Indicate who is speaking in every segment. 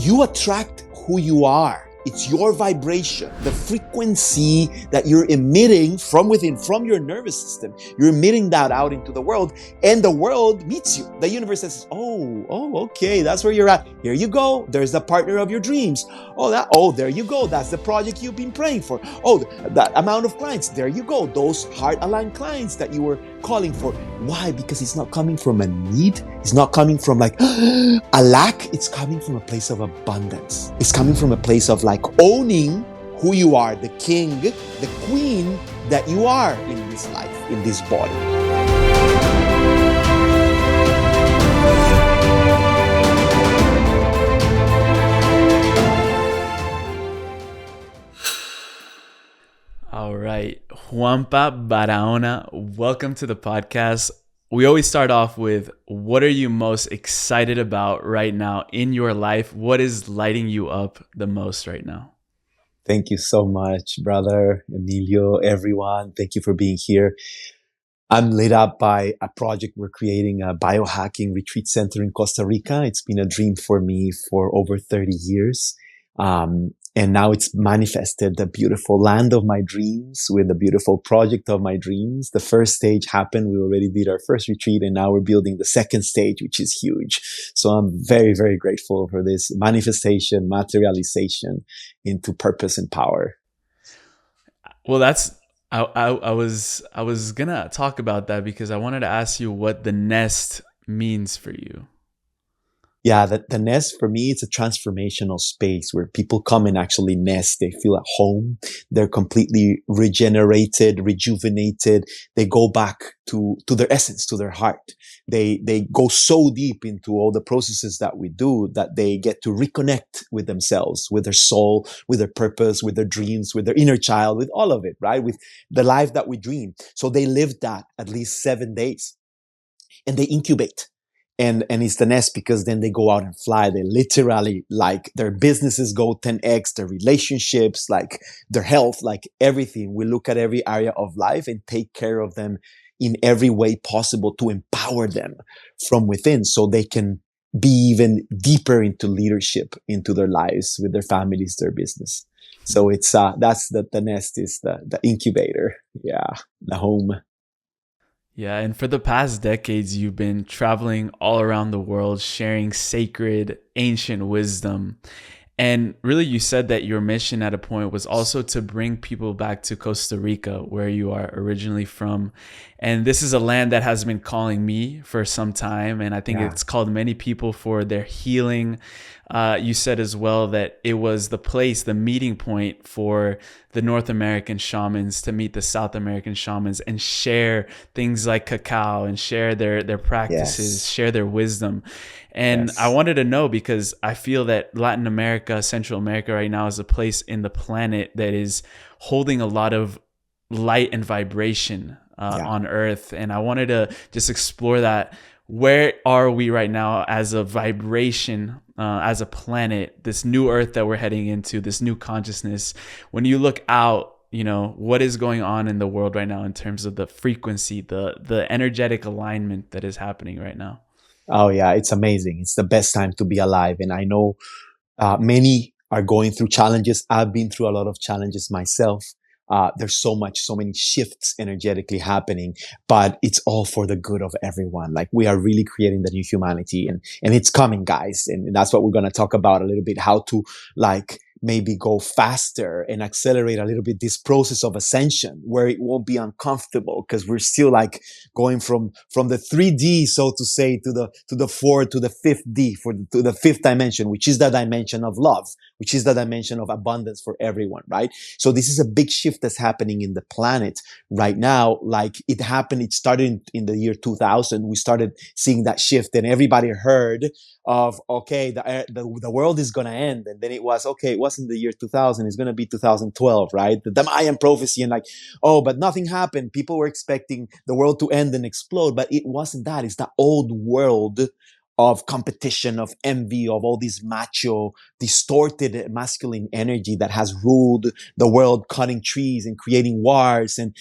Speaker 1: You attract who you are. It's your vibration, the frequency that you're emitting from within, from your nervous system. You're emitting that out into the world, and the world meets you. The universe says, okay, that's where you're at. Here you go. There's the partner of your dreams. There you go. That's the project you've been praying for. That amount of clients. There you go. Those heart-aligned clients that you were calling for. Why? Because it's not coming from a need. It's not coming from like a lack. It's coming from a place of abundance. It's coming from a place of like owning who you are, the king, the queen that you are in this life, in this body.
Speaker 2: All right, JuanPa Barahona, welcome to the podcast. We always start off with, what are you most excited about right now in your life? What is lighting you up the most right now?
Speaker 1: Thank you so much, brother Emilio, everyone. Thank you for being here. I'm lit up by a project. We're creating a biohacking retreat center in Costa Rica. It's been a dream for me for over 30 years. And now it's manifested, the beautiful land of my dreams with the beautiful project of my dreams. The first stage happened. We already did our first retreat, and now we're building the second stage, which is huge. So I'm very, very grateful for this manifestation, materialization into purpose and power.
Speaker 2: Well, I was gonna talk about that because I wanted to ask you what the nest means for you.
Speaker 1: Yeah, the nest for me, it's a transformational space where people come and actually nest. They feel at home. They're completely regenerated, rejuvenated. They go back to their essence, to their heart. They go so deep into all the processes that we do that they get to reconnect with themselves, with their soul, with their purpose, with their dreams, with their inner child, with all of it, right? With the life that we dream. So they live that at least 7 days and they incubate. And it's the nest because then they go out and fly. They literally, like, their businesses go 10x, their relationships, like their health, like everything. We look at every area of life and take care of them in every way possible to empower them from within so they can be even deeper into leadership, into their lives, with their families, their business. So it's, that's the nest is the incubator. Yeah. The home.
Speaker 2: Yeah, and for the past decades, you've been traveling all around the world, sharing sacred, ancient wisdom. And really, you said that your mission at a point was also to bring people back to Costa Rica, where you are originally from. And this is a land that has been calling me for some time. And I think it's called many people for their healing. You said as well that it was the place, the meeting point for the North American shamans to meet the South American shamans and share things like cacao and share their practices, share their wisdom. And I wanted to know, because I feel that Latin America, Central America right now is a place in the planet that is holding a lot of light and vibration on Earth. And I wanted to just explore that. Where are we right now as a vibration, as a planet, this new Earth that we're heading into, this new consciousness? When you look out, what is going on in the world right now in terms of the frequency, the energetic alignment that is happening right now?
Speaker 1: Oh yeah, it's amazing. It's the best time to be alive. And I know many are going through challenges. I've been through a lot of challenges myself. There's so many shifts energetically happening, but it's all for the good of everyone. Like, we are really creating the new humanity, and it's coming, guys. And that's what we're going to talk about a little bit, how to like maybe go faster and accelerate a little bit this process of ascension where it won't be uncomfortable, because we're still like going from the 3D, so to say, to the 4 to the 5D, to the 5th dimension, which is the dimension of love, which is the dimension of abundance for everyone, right? So this is a big shift that's happening in the planet right now. Like, it started in the year 2000. We started seeing that shift, and everybody heard of, okay, the world is going to end. And then it was, okay, it wasn't the year 2000. It's going to be 2012, right? The Mayan prophecy, and like, oh, but nothing happened. People were expecting the world to end and explode, but it wasn't that. It's the old world of competition, of envy, of all this macho, distorted masculine energy that has ruled the world, cutting trees and creating wars and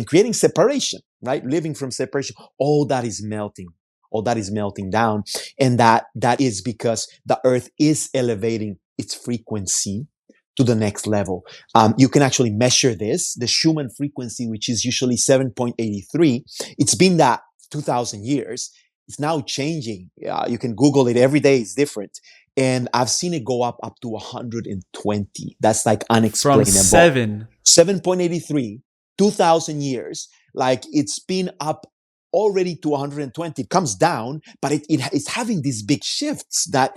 Speaker 1: creating separation, right? Living from separation. All that is melting. All that is melting down. And that is because the earth is elevating its frequency to the next level. You can actually measure this. The Schumann frequency, which is usually 7.83, it's been that 2000 years. It's now changing. You can Google it every day. It's different. And I've seen it go up to 120. That's like
Speaker 2: From
Speaker 1: unexplainable.
Speaker 2: 7.
Speaker 1: 7.83, 2000 years. Like it's been up already to 120. It comes down, but it's having these big shifts that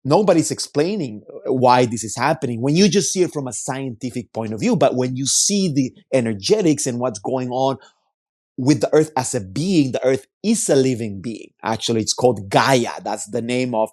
Speaker 1: nobody's explaining why this is happening when you just see it from a scientific point of view. But when you see the energetics and what's going on with the earth as a being, the earth is a living being. Actually, it's called Gaia. That's the name of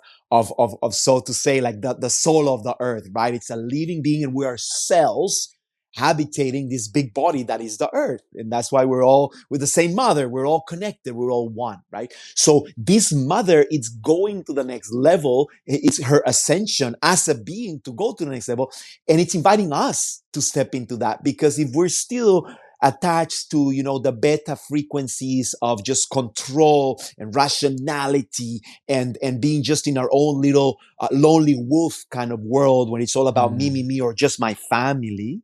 Speaker 1: so to say, like the soul of the earth, right? It's a living being, and we are cells habitating this big body that is the earth. And that's why we're all with the same mother. We're all connected. We're all one, right? So this mother, it's going to the next level. It's her ascension as a being to go to the next level. And it's inviting us to step into that, because if we're still attached to, the beta frequencies of just control and rationality and being just in our own little lonely wolf kind of world, when it's all about me, or just my family,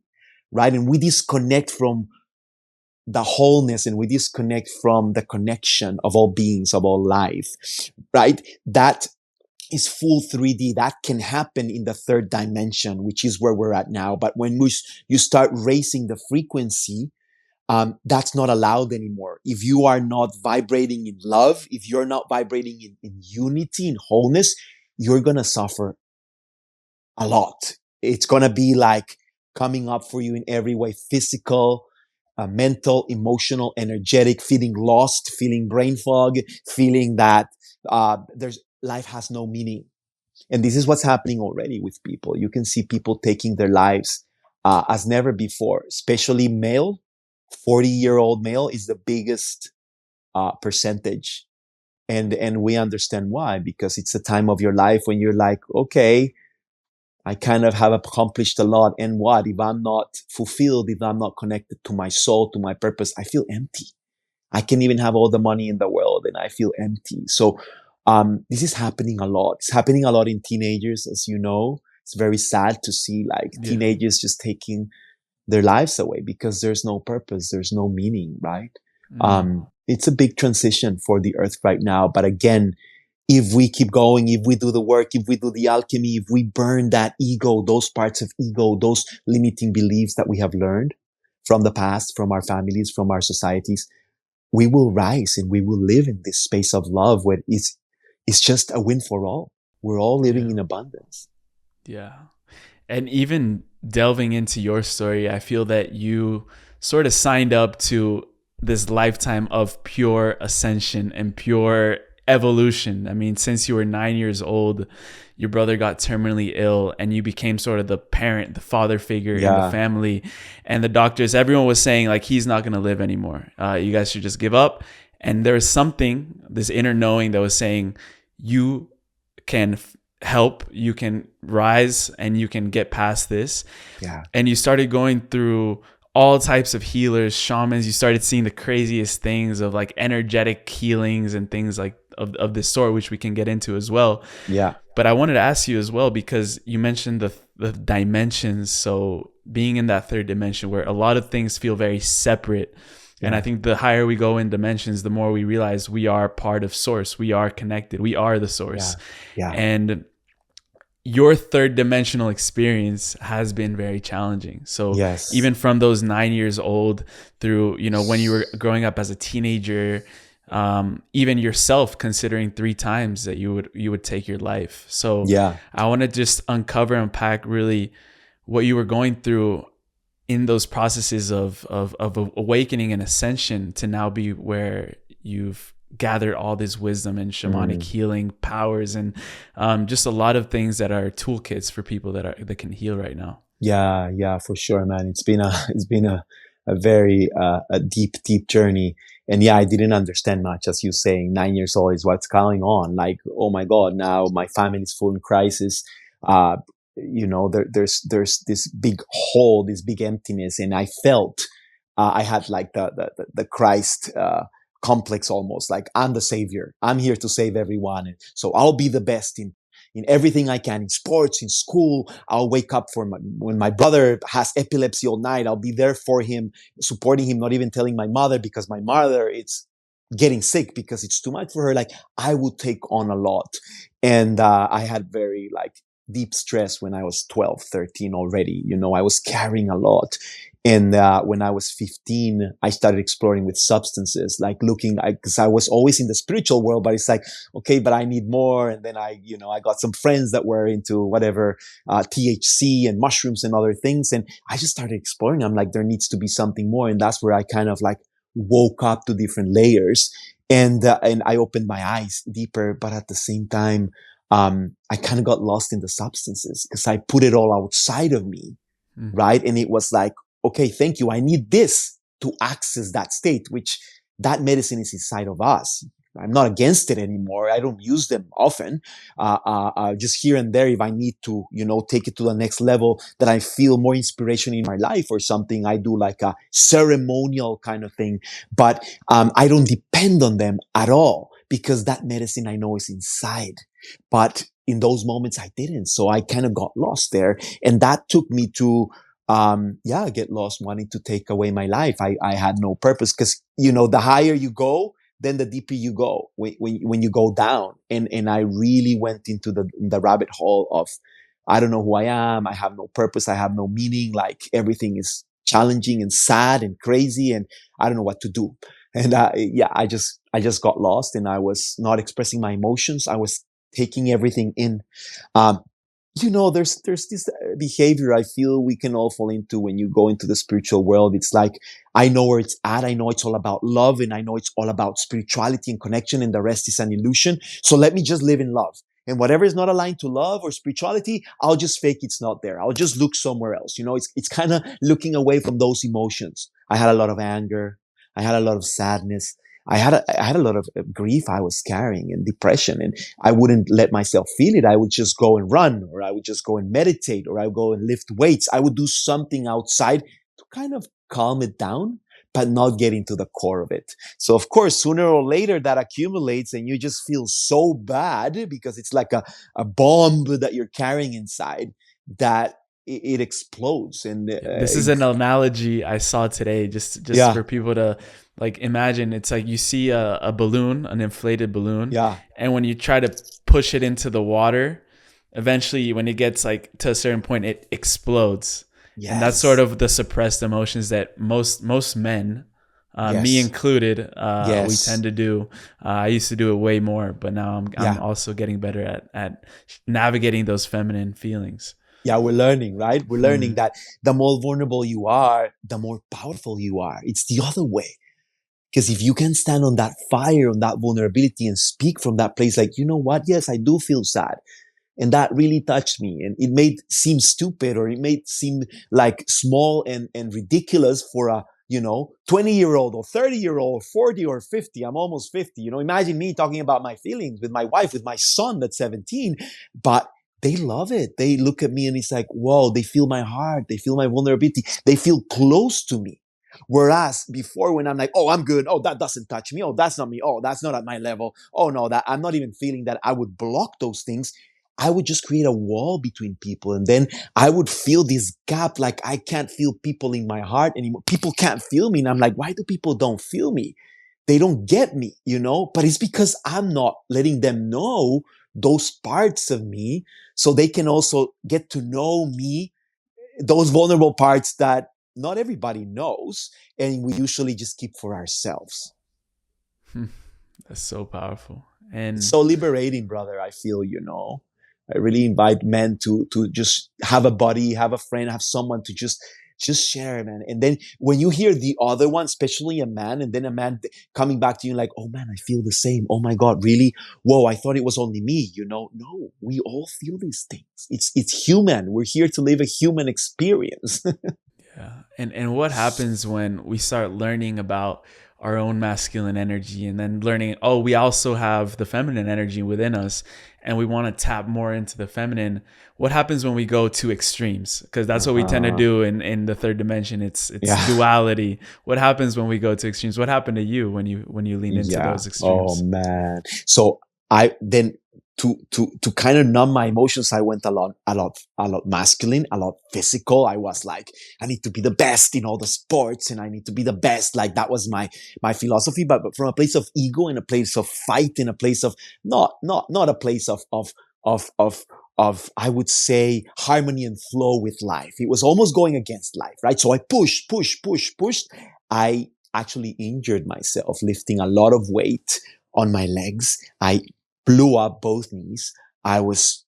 Speaker 1: right? And we disconnect from the wholeness, and we disconnect from the connection of all beings, of all life, right? That is full 3D. That can happen in the third dimension, which is where we're at now. But when you start raising the frequency, that's not allowed anymore. If you are not vibrating in love, if you're not vibrating in unity, in wholeness, you're going to suffer a lot. It's going to be like coming up for you in every way: physical, mental, emotional, energetic, feeling lost, feeling brain fog, feeling that life has no meaning. And this is what's happening already with people. You can see people taking their lives as never before, especially male. 40-year-old male is the biggest percentage. And we understand why, because it's a time of your life when you're like, okay, I kind of have accomplished a lot. And what? If I'm not fulfilled, if I'm not connected to my soul, to my purpose, I feel empty. I can even have all the money in the world and I feel empty. So this is happening a lot. It's happening a lot in teenagers, as you know. It's very sad to see like teenagers just taking their lives away because there's no purpose, there's no meaning, right? It's a big transition for the earth right now. But again, if we keep going, if we do the work, if we do the alchemy, if we burn that ego, those parts of ego, those limiting beliefs that we have learned from the past, from our families, from our societies, we will rise and we will live in this space of love where it's just a win for all. We're all living in abundance.
Speaker 2: Yeah. And even delving into your story, I feel that you sort of signed up to this lifetime of pure ascension and pure evolution. I mean, since you were 9 years old, your brother got terminally ill and you became sort of the parent, the father figure in the family. And the doctors, everyone was saying like, he's not going to live anymore. You guys should just give up. And there was something, this inner knowing that was saying, you can help, you can rise, and you can get past this. And you started going through all types of healers, shamans. You started seeing the craziest things of like energetic healings and things like of this sort, which we can get into as well. But I wanted to ask you as well, because you mentioned the dimensions. So being in that third dimension where a lot of things feel very separate. And I think the higher we go in dimensions, the more we realize we are part of source. We are connected. We are the source. And your third dimensional experience has been very challenging. So even from those 9 years old through, when you were growing up as a teenager, even yourself considering 3 times that you would take your life. So I want to just unpack really what you were going through in those processes of awakening and ascension to now be where you've gathered all this wisdom and shamanic healing powers and just a lot of things that are toolkits for people that can heal right now.
Speaker 1: Yeah, for sure, man. It's been a very a deep journey. And I didn't understand much, as you saying. 9 years old is what's going on. Like, oh my God, now my family's full in crisis. There's this big hole, this big emptiness, and I felt I had like the Christ complex almost. Like I'm the savior. I'm here to save everyone. And so I'll be the best in everything I can, in sports, in school. I'll wake up when my brother has epilepsy all night. I'll be there for him, supporting him, not even telling my mother, because my mother, it's getting sick because it's too much for her. Like I would take on a lot. And I had very like deep stress when I was 12, 13 already. I was carrying a lot. And when I was 15, I started exploring with substances, like looking, because I was always in the spiritual world, but it's like, okay, but I need more. And then I got some friends that were into whatever, THC and mushrooms and other things. And I just started exploring. I'm like, there needs to be something more. And that's where I kind of like woke up to different layers, and I opened my eyes deeper. But at the same time, I kind of got lost in the substances because I put it all outside of me. Right. And it was like, okay, thank you. I need this to access that state, which that medicine is inside of us. I'm not against it anymore. I don't use them often. Just here and there, if I need to, take it to the next level, that I feel more inspiration in my life or something, I do like a ceremonial kind of thing. But I don't depend on them at all because that medicine I know is inside. But in those moments, I didn't. So I kind of got lost there. And that took me to get lost wanting to take away my life. I had no purpose because, the higher you go, then the deeper you go when you go down. And I really went into the rabbit hole of, I don't know who I am. I have no purpose. I have no meaning. Like everything is challenging and sad and crazy. And I don't know what to do. And I just got lost, and I was not expressing my emotions. I was taking everything in. There's this behavior I feel we can all fall into when you go into the spiritual world. It's like, I know where it's at. I know it's all about love, and I know it's all about spirituality and connection, and the rest is an illusion. So let me just live in love. And whatever is not aligned to love or spirituality, I'll just fake it's not there. I'll just look somewhere else. It's kind of looking away from those emotions. I had a lot of anger. I had a lot of sadness. I had a lot of grief I was carrying, and depression, and I wouldn't let myself feel it. I would just go and run, or I would just go and meditate, or I would go and lift weights. I would do something outside to kind of calm it down, but not get into the core of it. So of course, sooner or later that accumulates, and you just feel so bad because it's like a bomb that you're carrying inside that it explodes. And
Speaker 2: this is an analogy I saw today, just for people to like imagine. It's like you see a balloon, an inflated balloon, and when you try to push it into the water, eventually when it gets like to a certain point, it explodes. Yes. And that's sort of the suppressed emotions that most men, me included, we tend to do. I used to do it way more, but now I'm also getting better at navigating those feminine feelings.
Speaker 1: Yeah, we're learning, right? We're learning that the more vulnerable you are, the more powerful you are. It's the other way. Because if you can stand on that fire, on that vulnerability, and speak from that place, like, you know what? Yes, I do feel sad. And that really touched me. And it may seem stupid, or it may seem like small and ridiculous for a, 20-year-old or 30-year-old, 40 or 50. I'm almost 50. Imagine me talking about my feelings with my wife, with my son that's 17. But they love it. They look at me and it's like, whoa, they feel my heart. They feel my vulnerability. They feel close to me. Whereas before, when I'm like, oh, I'm good. Oh, that doesn't touch me. Oh, that's not me. Oh, that's not at my level. Oh, no, that I'm not even feeling that. I would block those things. I would just create a wall between people. And then I would feel this gap. Like I can't feel people in my heart anymore. People can't feel me. And I'm like, why do people don't feel me? They don't get me, but it's because I'm not letting them know those parts of me, so they can also get to know me, those vulnerable parts that not everybody knows, and we usually just keep for ourselves.
Speaker 2: That's so powerful and
Speaker 1: so liberating, brother. I feel, I really invite men to just have a buddy, have a friend, have someone to just share, man. And then when you hear the other one, especially a man, and then a man coming back to you like, oh man, I feel the same. Oh my God, really? Whoa, I thought it was only me, No, we all feel these things. It's human. We're here to live a human experience.
Speaker 2: Yeah. And what happens when we start learning about our own masculine energy, and then learning, oh, we also have the feminine energy within us, and we want to tap more into the feminine. What happens when we go to extremes? Because that's what we tend to
Speaker 1: Uh-huh.
Speaker 2: do in the third dimension. It's
Speaker 1: Yeah.
Speaker 2: duality. What happens when we go to extremes? What happened to you when you lean into
Speaker 1: Yeah.
Speaker 2: those
Speaker 1: Oh
Speaker 2: extremes?
Speaker 1: man. So I then to kind of numb my emotions, I went a lot masculine, a lot physical. I was like, I need to be the best in all the sports, and I need to be the best. Like that was my philosophy. But from a place of ego and a place of fight, and a place of not a place of of I would say harmony and flow with life. It was almost going against life, right? So I pushed. I actually injured myself lifting a lot of weight on my legs. I blew up both knees. I was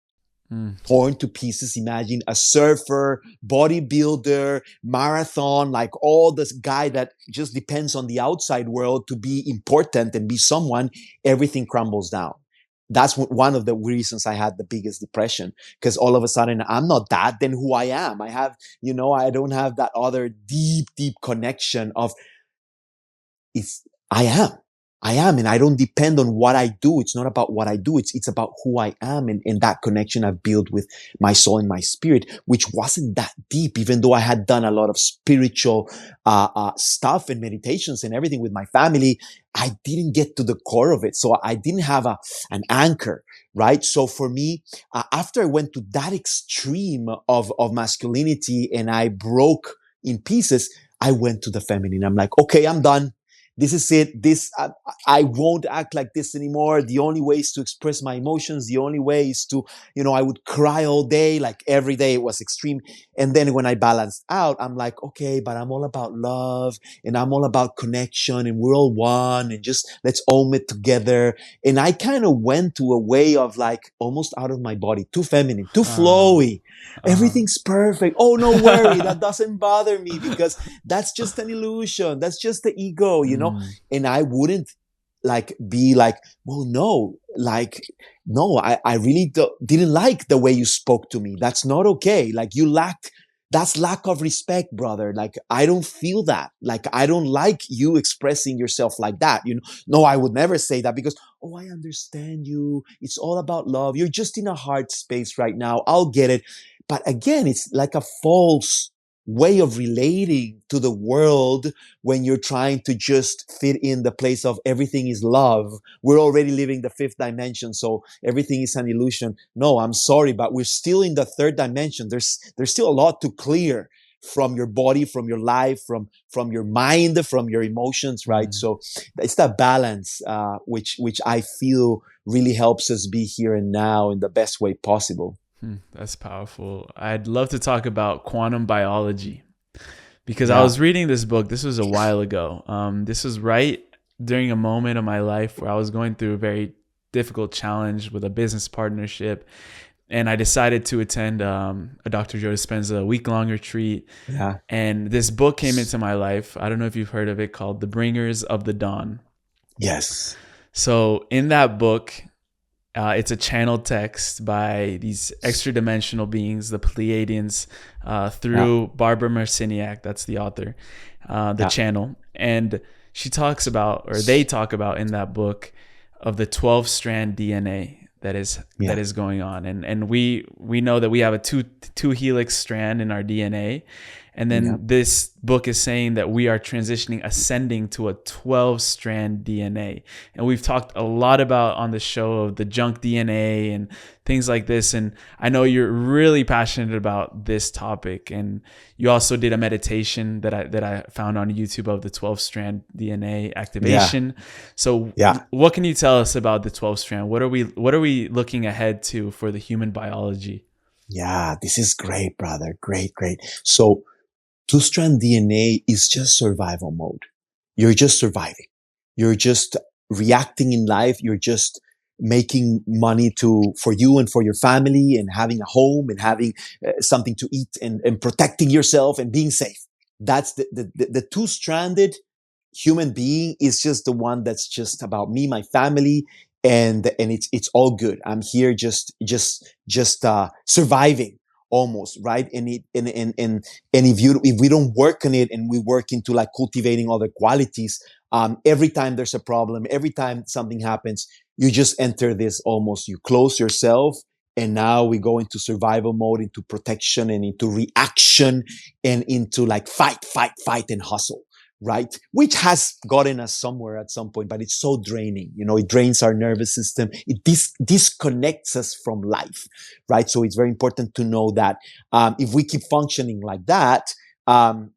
Speaker 2: Mm.
Speaker 1: torn to pieces. Imagine a surfer, bodybuilder, marathon, like all this guy that just depends on the outside world to be important and be someone. Everything crumbles down. That's one of the reasons I had the biggest depression, because all of a sudden I'm not that, then who I am. I have, I don't have that other deep connection of it's I am. I am, and I don't depend on what I do. It's not about what I do. It's about who I am, and that connection I've built with my soul and my spirit, which wasn't that deep, even though I had done a lot of spiritual stuff and meditations and everything with my family. I didn't get to the core of it, so I didn't have an anchor, right? So for me, after I went to that extreme of masculinity and I broke in pieces, I went to the feminine. I'm like, okay, I'm done. This is it. I won't act like this anymore. The only way is to express my emotions. The only way is to, I would cry all day, like every day. It was extreme. And then when I balanced out, I'm like, okay, but I'm all about love, and I'm all about connection, and we're all one, and just let's own it together. And I kind of went to a way of like almost out of my body, too feminine, too
Speaker 2: Uh,
Speaker 1: flowy.
Speaker 2: uh.
Speaker 1: Everything's perfect. Oh, no worry. That doesn't bother me, because that's just an illusion. That's just the ego.
Speaker 2: Mm.
Speaker 1: And I wouldn't like be like, well, no, like, no, I really didn't like the way you spoke to me. That's not okay. Like that's lack of respect, brother. Like, I don't feel that. Like, I don't like you expressing yourself like that. No, I would never say that, because, oh, I understand you. It's all about love. You're just in a hard space right now. I'll get it. But again, it's like a false way of relating to the world when you're trying to just fit in the place of everything is love. We're already living the fifth dimension, so everything is an illusion. No, I'm sorry, but we're still in the third dimension. There's still a lot to clear from your body, from your life, from your mind, from your emotions, right?
Speaker 2: Mm.
Speaker 1: So it's that balance, which I feel really helps us be here and now in the best way possible.
Speaker 2: That's powerful. I'd love to talk about quantum biology, because I
Speaker 1: Yeah.
Speaker 2: was reading this book. This was a while ago. This was right during a moment of my life where I was going through a very difficult challenge with a business partnership. And I decided to attend a Dr. Joe Dispenza week-long retreat.
Speaker 1: Yeah.
Speaker 2: And this book came into my life. I don't know if you've heard of it, called The Bringers of the Dawn.
Speaker 1: Yes.
Speaker 2: So in that book, it's a channeled text by these extra dimensional beings, the Pleiadians,
Speaker 1: Yeah.
Speaker 2: through Barbara Marciniak, that's the author, the
Speaker 1: Yeah.
Speaker 2: channel. And she talks about, or they talk about in that book, of the 12 strand DNA that
Speaker 1: Yeah.
Speaker 2: is going on. And we know that we have a two helix strand in our DNA. And
Speaker 1: Yeah.
Speaker 2: then this book is saying that we are transitioning, ascending to a 12 strand DNA. And we've talked a lot about on the show of the junk DNA and things like this. And I know you're really passionate about this topic. And you also did a meditation that I found on YouTube of the 12 strand DNA
Speaker 1: Yeah.
Speaker 2: activation. So
Speaker 1: Yeah.
Speaker 2: what can you tell us about the 12 strand? What are we looking ahead to for the human biology?
Speaker 1: Yeah. This is great, brother. Great, great. So two-strand DNA is just survival mode. You're just surviving. You're just reacting in life. You're just making money for you and for your family, and having a home, and having something to eat, and protecting yourself and being safe. That's the two-stranded human being is just the one that's just about me, my family, and it's all good. I'm here just surviving almost, right? And if we don't work on it, and we work into like cultivating other qualities, Every time there's a problem, every time something happens, you just enter this almost, you close yourself. And now we go into survival mode, into protection and into reaction and into like fight, fight, fight and hustle, right? Which has gotten us somewhere at some point, but it's so draining. It drains our nervous system. It disconnects us from life, right? So it's very important to know that if we keep functioning like that,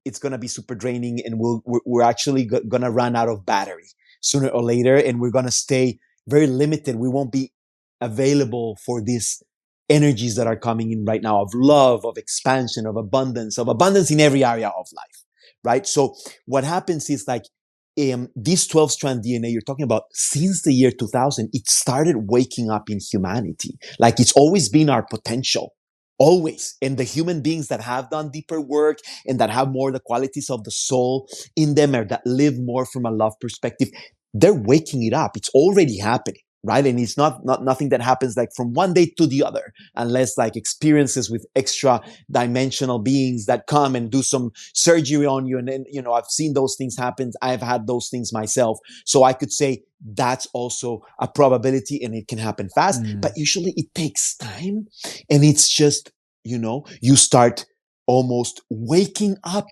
Speaker 1: it's going to be super draining, and we're actually going to run out of battery sooner or later, and we're going to stay very limited. We won't be available for these energies that are coming in right now of love, of expansion, of abundance in every area of life, right? So what happens is like this 12 strand DNA you're talking about, since the year 2000, it started waking up in humanity. Like it's always been our potential. Always. And the human beings that have done deeper work and that have more the qualities of the soul in them, or that live more from a love perspective, they're waking it up. It's already happening, right? And it's not nothing that happens like from one day to the other, unless like experiences with extra dimensional beings that come and do some surgery on you. And then, I've seen those things happen. I've had those things myself. So I could say that's also a probability, and it can happen fast, but usually it takes time. And it's just, you start almost waking up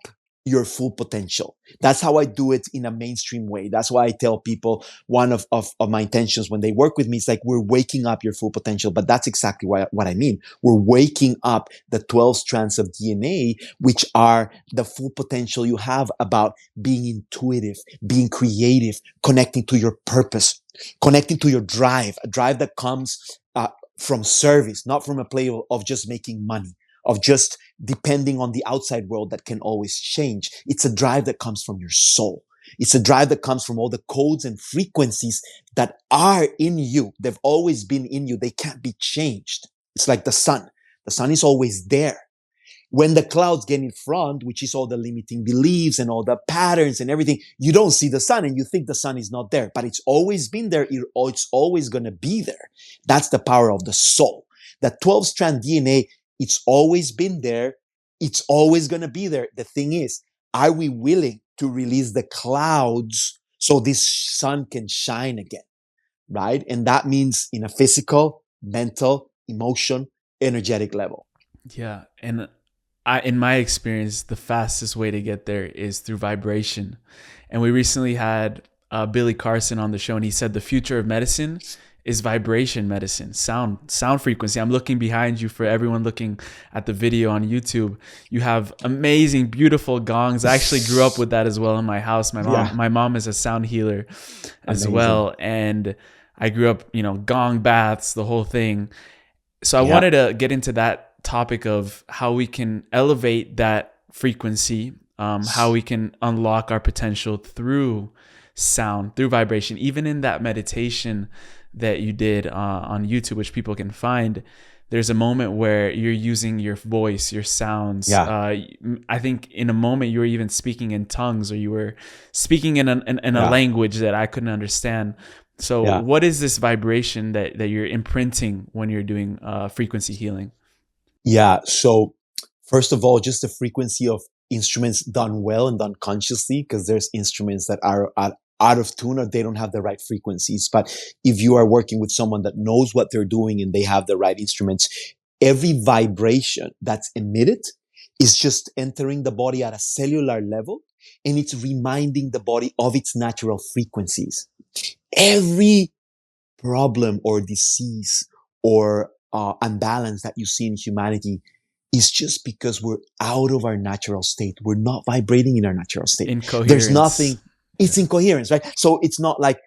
Speaker 1: your full potential. That's how I do it in a mainstream way. That's why I tell people one of my intentions when they work with me is like, we're waking up your full potential. But that's exactly what I mean. We're waking up the 12 strands of DNA, which are the full potential you have about being intuitive, being creative, connecting to your purpose, connecting to your drive, a drive that comes from service, not from a place of just making money, of just depending on the outside world that can always change. It's a drive that comes from your soul. It's a drive that comes from all the codes and frequencies that are in you. They've always been in you. They can't be changed. It's like the sun. The sun is always there. When the clouds get in front, which is all the limiting beliefs and all the patterns and everything, you don't see the sun and you think the sun is not there, but it's always been there. It's always going to be there. That's the power of the soul. The 12 strand DNA, it's always been there. It's always going to be there. The thing is, are we willing to release the clouds so this sun can shine again? Right? And that means in a physical, mental, emotion, energetic level.
Speaker 2: Yeah. And in my experience, the fastest way to get there is through vibration. And we recently had Billy Carson on the show, and he said the future of medicine is vibration medicine, sound frequency. I'm looking behind you for everyone looking at the video on YouTube. You have amazing, beautiful gongs. I actually grew up with that as well in my house. My mom is a sound healer as well. And I grew up, gong baths, the whole thing. So I wanted to get into that topic of how we can elevate that frequency, how we can unlock our potential through sound, through vibration, even in that meditation that you did on YouTube, which people can find. There's a moment where you're using your voice, your sounds. I think in a moment you were even speaking in tongues, or you were speaking in a language that I couldn't understand. So what is this vibration that you're imprinting when you're doing frequency healing?
Speaker 1: Yeah. So first of all, just the frequency of instruments done well and done consciously, because there's instruments that are out of tune or they don't have the right frequencies. But if you are working with someone that knows what they're doing and they have the right instruments, every vibration that's emitted is just entering the body at a cellular level, and it's reminding the body of its natural frequencies. Every problem or disease or unbalance that you see in humanity is just because we're out of our natural state. We're not vibrating in our natural state.
Speaker 2: Incoherence.
Speaker 1: There's nothing. It's incoherence, right? So it's not like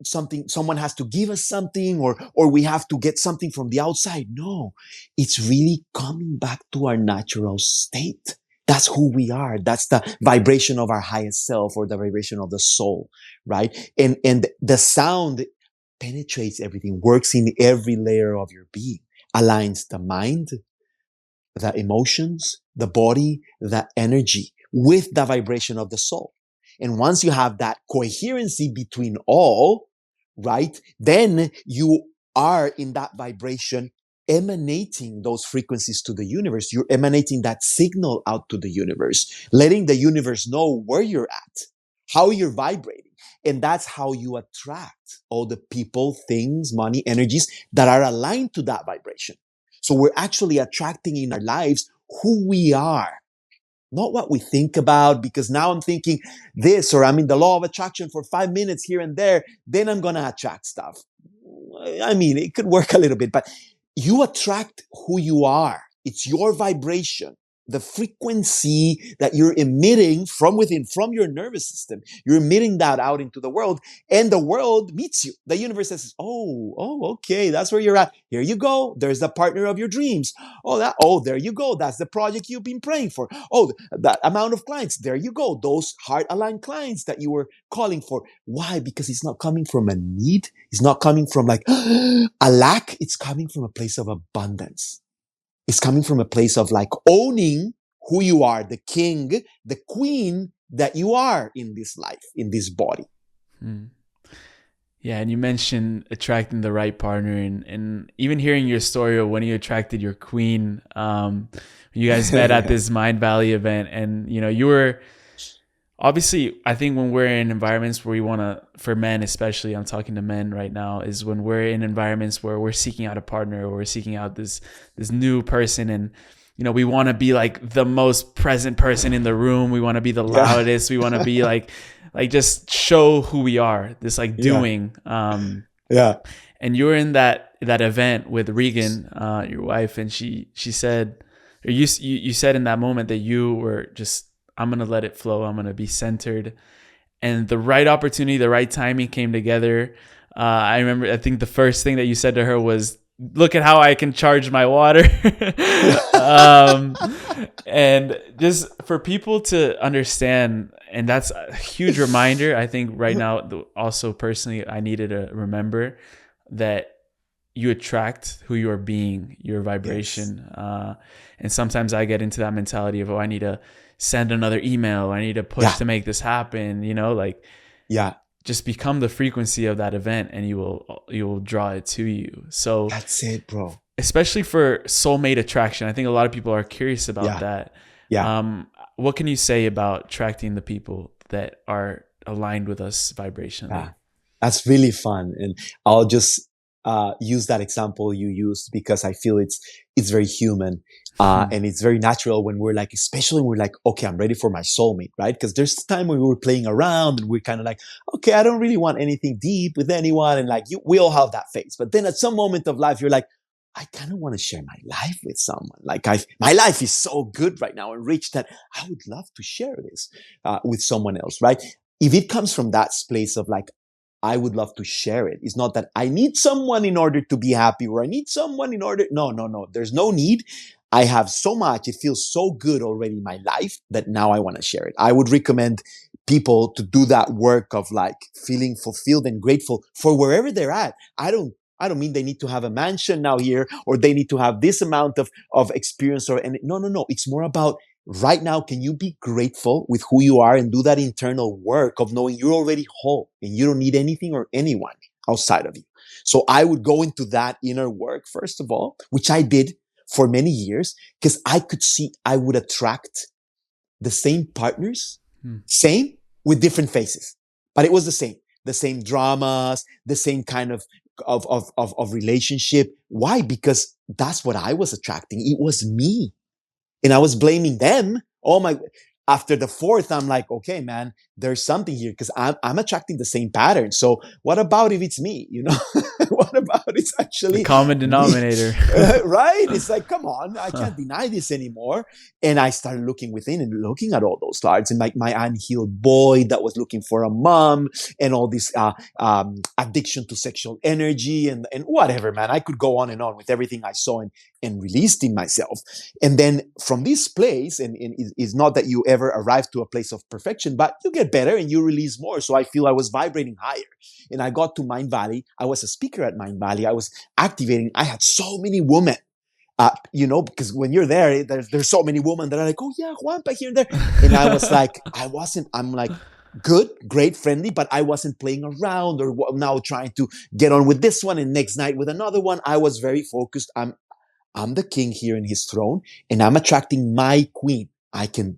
Speaker 1: someone has to give us something or we have to get something from the outside. No, it's really coming back to our natural state. That's who we are. That's the vibration of our highest self, or the vibration of the soul, right? And the sound penetrates everything, works in every layer of your being, aligns the mind, the emotions, the body, the energy with the vibration of the soul. And once you have that coherency between all, right, then you are in that vibration emanating those frequencies to the universe. You're emanating that signal out to the universe, letting the universe know where you're at, how you're vibrating. And that's how you attract all the people, things, money, energies that are aligned to that vibration. So we're actually attracting in our lives who we are, not what we think about, because now I'm thinking this, or I'm in the law of attraction for 5 minutes here and there, then I'm going to attract stuff. I mean, it could work a little bit, but you attract who you are. It's your vibration, the frequency that you're emitting from within, from your nervous system. You're emitting that out into the world, and the world meets you. The universe says, okay, that's where you're at. Here you go. There's the partner of your dreams. There you go. That's the project you've been praying for. Oh, that amount of clients. There you go. Those heart-aligned clients that you were calling for. Why? Because it's not coming from a need. It's not coming from like a lack. It's coming from a place of abundance. It's coming from a place of like owning who you are, the king, the queen that you are in this life, in this body.
Speaker 2: Yeah, and you mentioned attracting the right partner, and even hearing your story of when you attracted your queen. You guys met at this Mind Valley event, and you were obviously, I think when we're in environments where we want to, for men especially, I'm talking to men right now, is when we're in environments where we're seeking out a partner, or we're seeking out this new person, and we want to be like the most present person in the room. We want to be the loudest. We want to be like just show who we are. This like doing. And you were in that event with Regan, your wife, and she said, or you said in that moment that you were just, I'm going to let it flow. I'm going to be centered. And the right opportunity, the right timing came together. I remember, I think the first thing that you said to her was, look at how I can charge my water. And just for people to understand, and that's a huge reminder, I think right now, also personally, I needed to remember that you attract who you are being, your vibration. Yes. And sometimes I get into that mentality of, I need to send another email. I need to push to make this happen, just become the frequency of that event, and you will draw it to you. So
Speaker 1: that's it, bro.
Speaker 2: Especially for soulmate attraction. I think a lot of people are curious about that. Yeah. What can you say about attracting the people that are aligned with us vibrationally?
Speaker 1: Yeah. That's really fun. And I'll just use that example you used because I feel it's very human. And it's very natural when we're like, especially when we're like, okay, I'm ready for my soulmate, right? Because there's time when we were playing around and we're kind of like, okay, I don't really want anything deep with anyone. And like, we all have that phase. But then at some moment of life, you're like, I kind of want to share my life with someone. Like my life is so good right now and rich that I would love to share this with someone else, right? If it comes from that place of like, I would love to share it. It's not that I need someone in order to be happy, or I need someone in order. No. There's no need. I have so much. It feels so good already in my life that now I want to share it. I would recommend people to do that work of like feeling fulfilled and grateful for wherever they're at. I don't mean they need to have a mansion now here, or they need to have this amount of experience, no. It's more about right now, can you be grateful with who you are and do that internal work of knowing you're already whole and you don't need anything or anyone outside of you. So I would go into that inner work, first of all, which I did for many years, because I could see I would attract the same partners, same with different faces, but it was the same dramas, the same kind of relationship. Why? Because that's what I was attracting. It was me. And I was blaming them. After the fourth, I'm like, okay, man, there's something here because I'm attracting the same pattern. So what about if it's me? What about it's actually
Speaker 2: the common denominator?
Speaker 1: Right? It's like, come on, I can't deny this anymore. And I started looking within and looking at all those cards, and like my unhealed boy that was looking for a mom, and all this addiction to sexual energy and whatever, man. I could go on and on with everything I saw and released in myself. And then from this place, and it's not that you ever arrive to a place of perfection, but you get better and you release more. So I feel I was vibrating higher. And I got to Mind Valley. I was a speaker at Mind Valley. I was activating. I had so many women, because when you're there, there's so many women that are like, oh yeah, JuanPa here and there. And I was like, I'm like, good, great, friendly, but I wasn't playing around or now trying to get on with this one and next night with another one. I was very focused. I'm the king here in his throne, and I'm attracting my queen. I can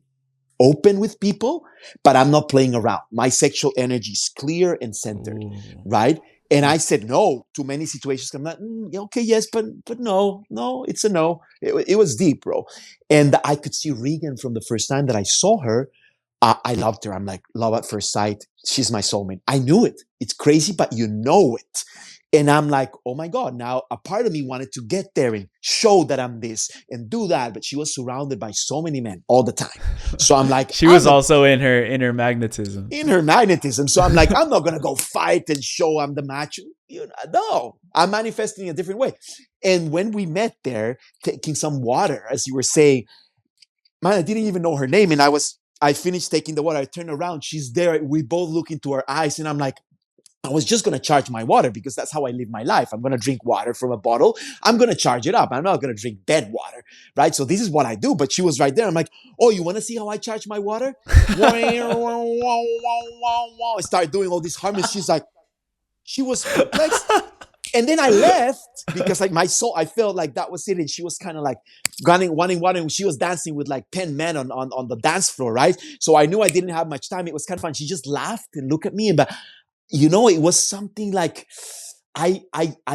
Speaker 1: open with people, but I'm not playing around. My sexual energy is clear and centered,
Speaker 2: Ooh.
Speaker 1: right? And I said no to many situations. I'm not, okay, yes, but no, it's a no. It was deep, bro. And I could see Regan from the first time that I saw her. I loved her. I'm like, love at first sight. She's my soulmate. I knew it. It's crazy, but you know it. And I'm like, oh my God, now a part of me wanted to get there and show that I'm this and do that. But she was surrounded by so many men all the time. So I'm like,
Speaker 2: She was also in her magnetism.
Speaker 1: in her magnetism. So I'm like, I'm not going to go fight and show I'm the match. No, I'm manifesting a different way. And when we met there, taking some water, as you were saying, man, I didn't even know her name. And I finished taking the water. I turned around. She's there. We both look into her eyes. And I'm like, I was just going to charge my water because that's how I live my life. I'm going to drink water from a bottle. I'm going to charge it up. I'm not going to drink dead water, right? So this is what I do. But she was right there. I'm like, oh, you want to see how I charge my water? I started doing all these harmonies. She's like, she was perplexed. And then I left because like my soul, I felt like that was it. And she was kind of like wanting. She was dancing with like 10 men on the dance floor, right? So I knew I didn't have much time. It was kind of fun. She just laughed and looked at me. But it was something like I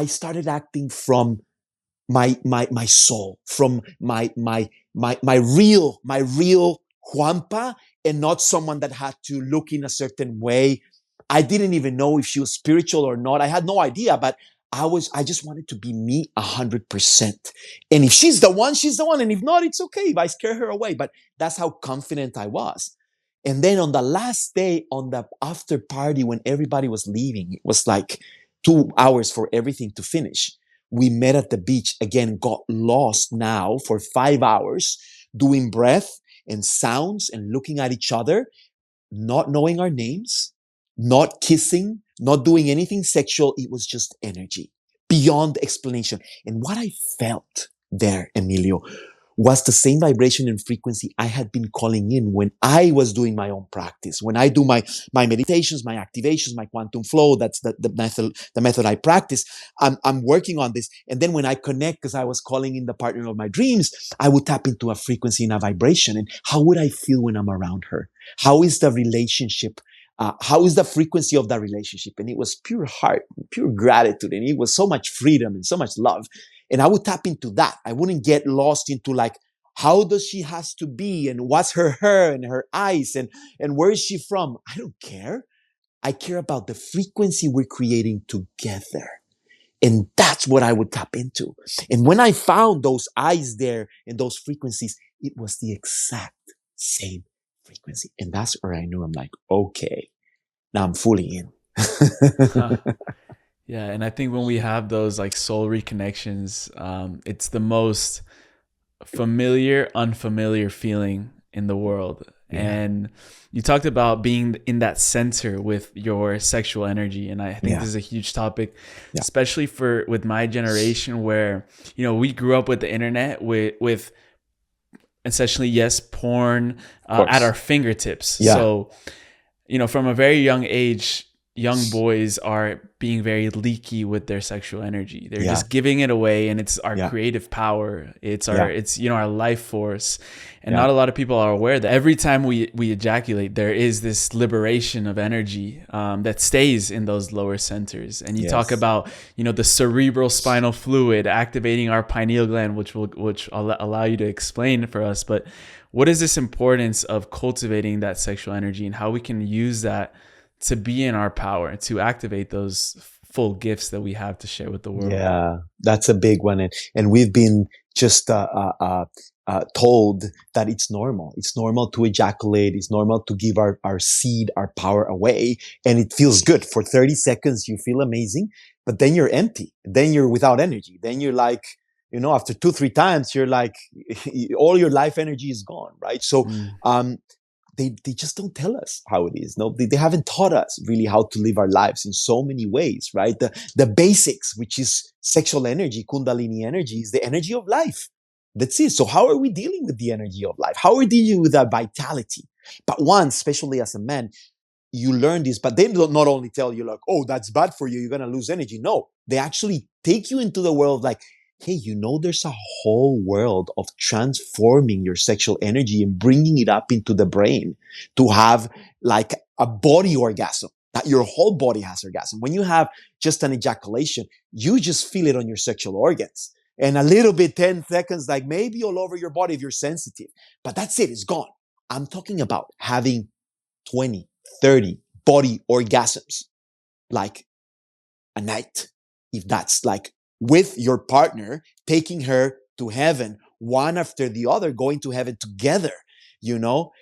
Speaker 1: started acting from my soul, from my real Juanpa, and not someone that had to look in a certain way. I didn't even know if she was spiritual or not. I had no idea, but I just wanted to be me 100%. And if she's the one, she's the one. And if not, it's okay if I scare her away. But that's how confident I was. And then on the last day, on the after party, when everybody was leaving, it was like 2 hours for everything to finish. We met at the beach again, got lost now for 5 hours, doing breath and sounds and looking at each other, not knowing our names, not kissing, not doing anything sexual. It was just energy beyond explanation. And what I felt there, Emilio, was the same vibration and frequency I had been calling in when I was doing my own practice. When I do my meditations, my activations, my quantum flow, that's the method I practice. I'm working on this. And then when I connect, because I was calling in the partner of my dreams, I would tap into a frequency and a vibration. And how would I feel when I'm around her? How is the relationship? How is the frequency of that relationship? And it was pure heart, pure gratitude. And it was so much freedom and so much love. And I would tap into that. I wouldn't get lost into like, how does she has to be and what's her hair and her eyes and where is she from? I don't care. I care about the frequency we're creating together. And that's what I would tap into. And when I found those eyes there and those frequencies, it was the exact same frequency. And that's where I knew I'm like, okay, now I'm fully in.
Speaker 2: Huh. Yeah. And I think when we have those like soul reconnections, it's the most familiar, unfamiliar feeling in the world. Yeah. And you talked about being in that center with your sexual energy. And I think this is a huge topic, especially with my generation where, we grew up with the internet with essentially, yes, porn at our fingertips. Yeah. So, from a very young age, young boys are being very leaky with their sexual energy. They're just giving it away, and it's our creative power. It's our life force. And not a lot of people are aware that every time we ejaculate, there is this liberation of energy that stays in those lower centers. And you talk about, the cerebral spinal fluid activating our pineal gland, which I'll allow you to explain for us. But what is this importance of cultivating that sexual energy and how we can use that to be in our power, to activate those full gifts that we have to share with the world? Yeah,
Speaker 1: that's a big one. And we've been just told that it's normal. It's normal to ejaculate. It's normal to give our seed, our power away. And it feels good. For 30 seconds, you feel amazing. But then you're empty. Then you're without energy. Then you're like, after 2-3 times, you're like, all your life energy is gone, right? So, they just don't tell us how it is. No, they haven't taught us really how to live our lives in so many ways, right? The basics, which is sexual energy, Kundalini energy, is the energy of life. That's it. So how are we dealing with the energy of life? How are we dealing with that vitality? But once, especially as a man, you learn this, but they not only tell you like, oh, that's bad for you, you're going to lose energy. No, they actually take you into the world like, hey, there's a whole world of transforming your sexual energy and bringing it up into the brain to have like a body orgasm, that your whole body has orgasm. When you have just an ejaculation, you just feel it on your sexual organs. And a little bit, 10 seconds, like maybe all over your body if you're sensitive. But that's it, it's gone. I'm talking about having 20, 30 body orgasms, like a night. If that's like with your partner, taking her to heaven, one after the other, going to heaven together,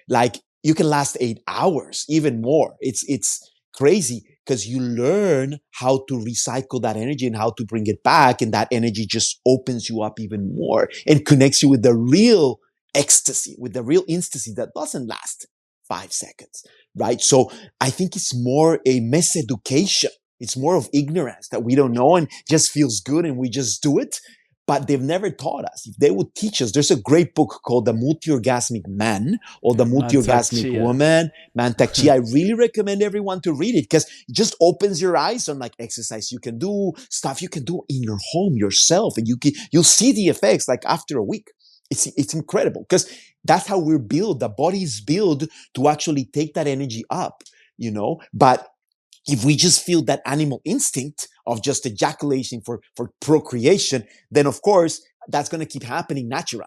Speaker 1: like you can last 8 hours, even more. It's crazy because you learn how to recycle that energy and how to bring it back. And that energy just opens you up even more and connects you with the real ecstasy, with the real ecstasy that doesn't last 5 seconds, right? So I think it's more a miseducation. It's more of ignorance that we don't know and just feels good and we just do it. But they've never taught us. If they would teach us, there's a great book called The Multi-Orgasmic Man or The
Speaker 2: Mantak
Speaker 1: Multi-Orgasmic
Speaker 2: Chia.
Speaker 1: Woman, Mantak Chia. I really recommend everyone to read it because it just opens your eyes on like exercise you can do, stuff you can do in your home yourself. And you'll see the effects like after a week. It's incredible because that's how we're built. The body is built to actually take that energy up, but if we just feel that animal instinct of just ejaculating for procreation, then of course that's going to keep happening naturally.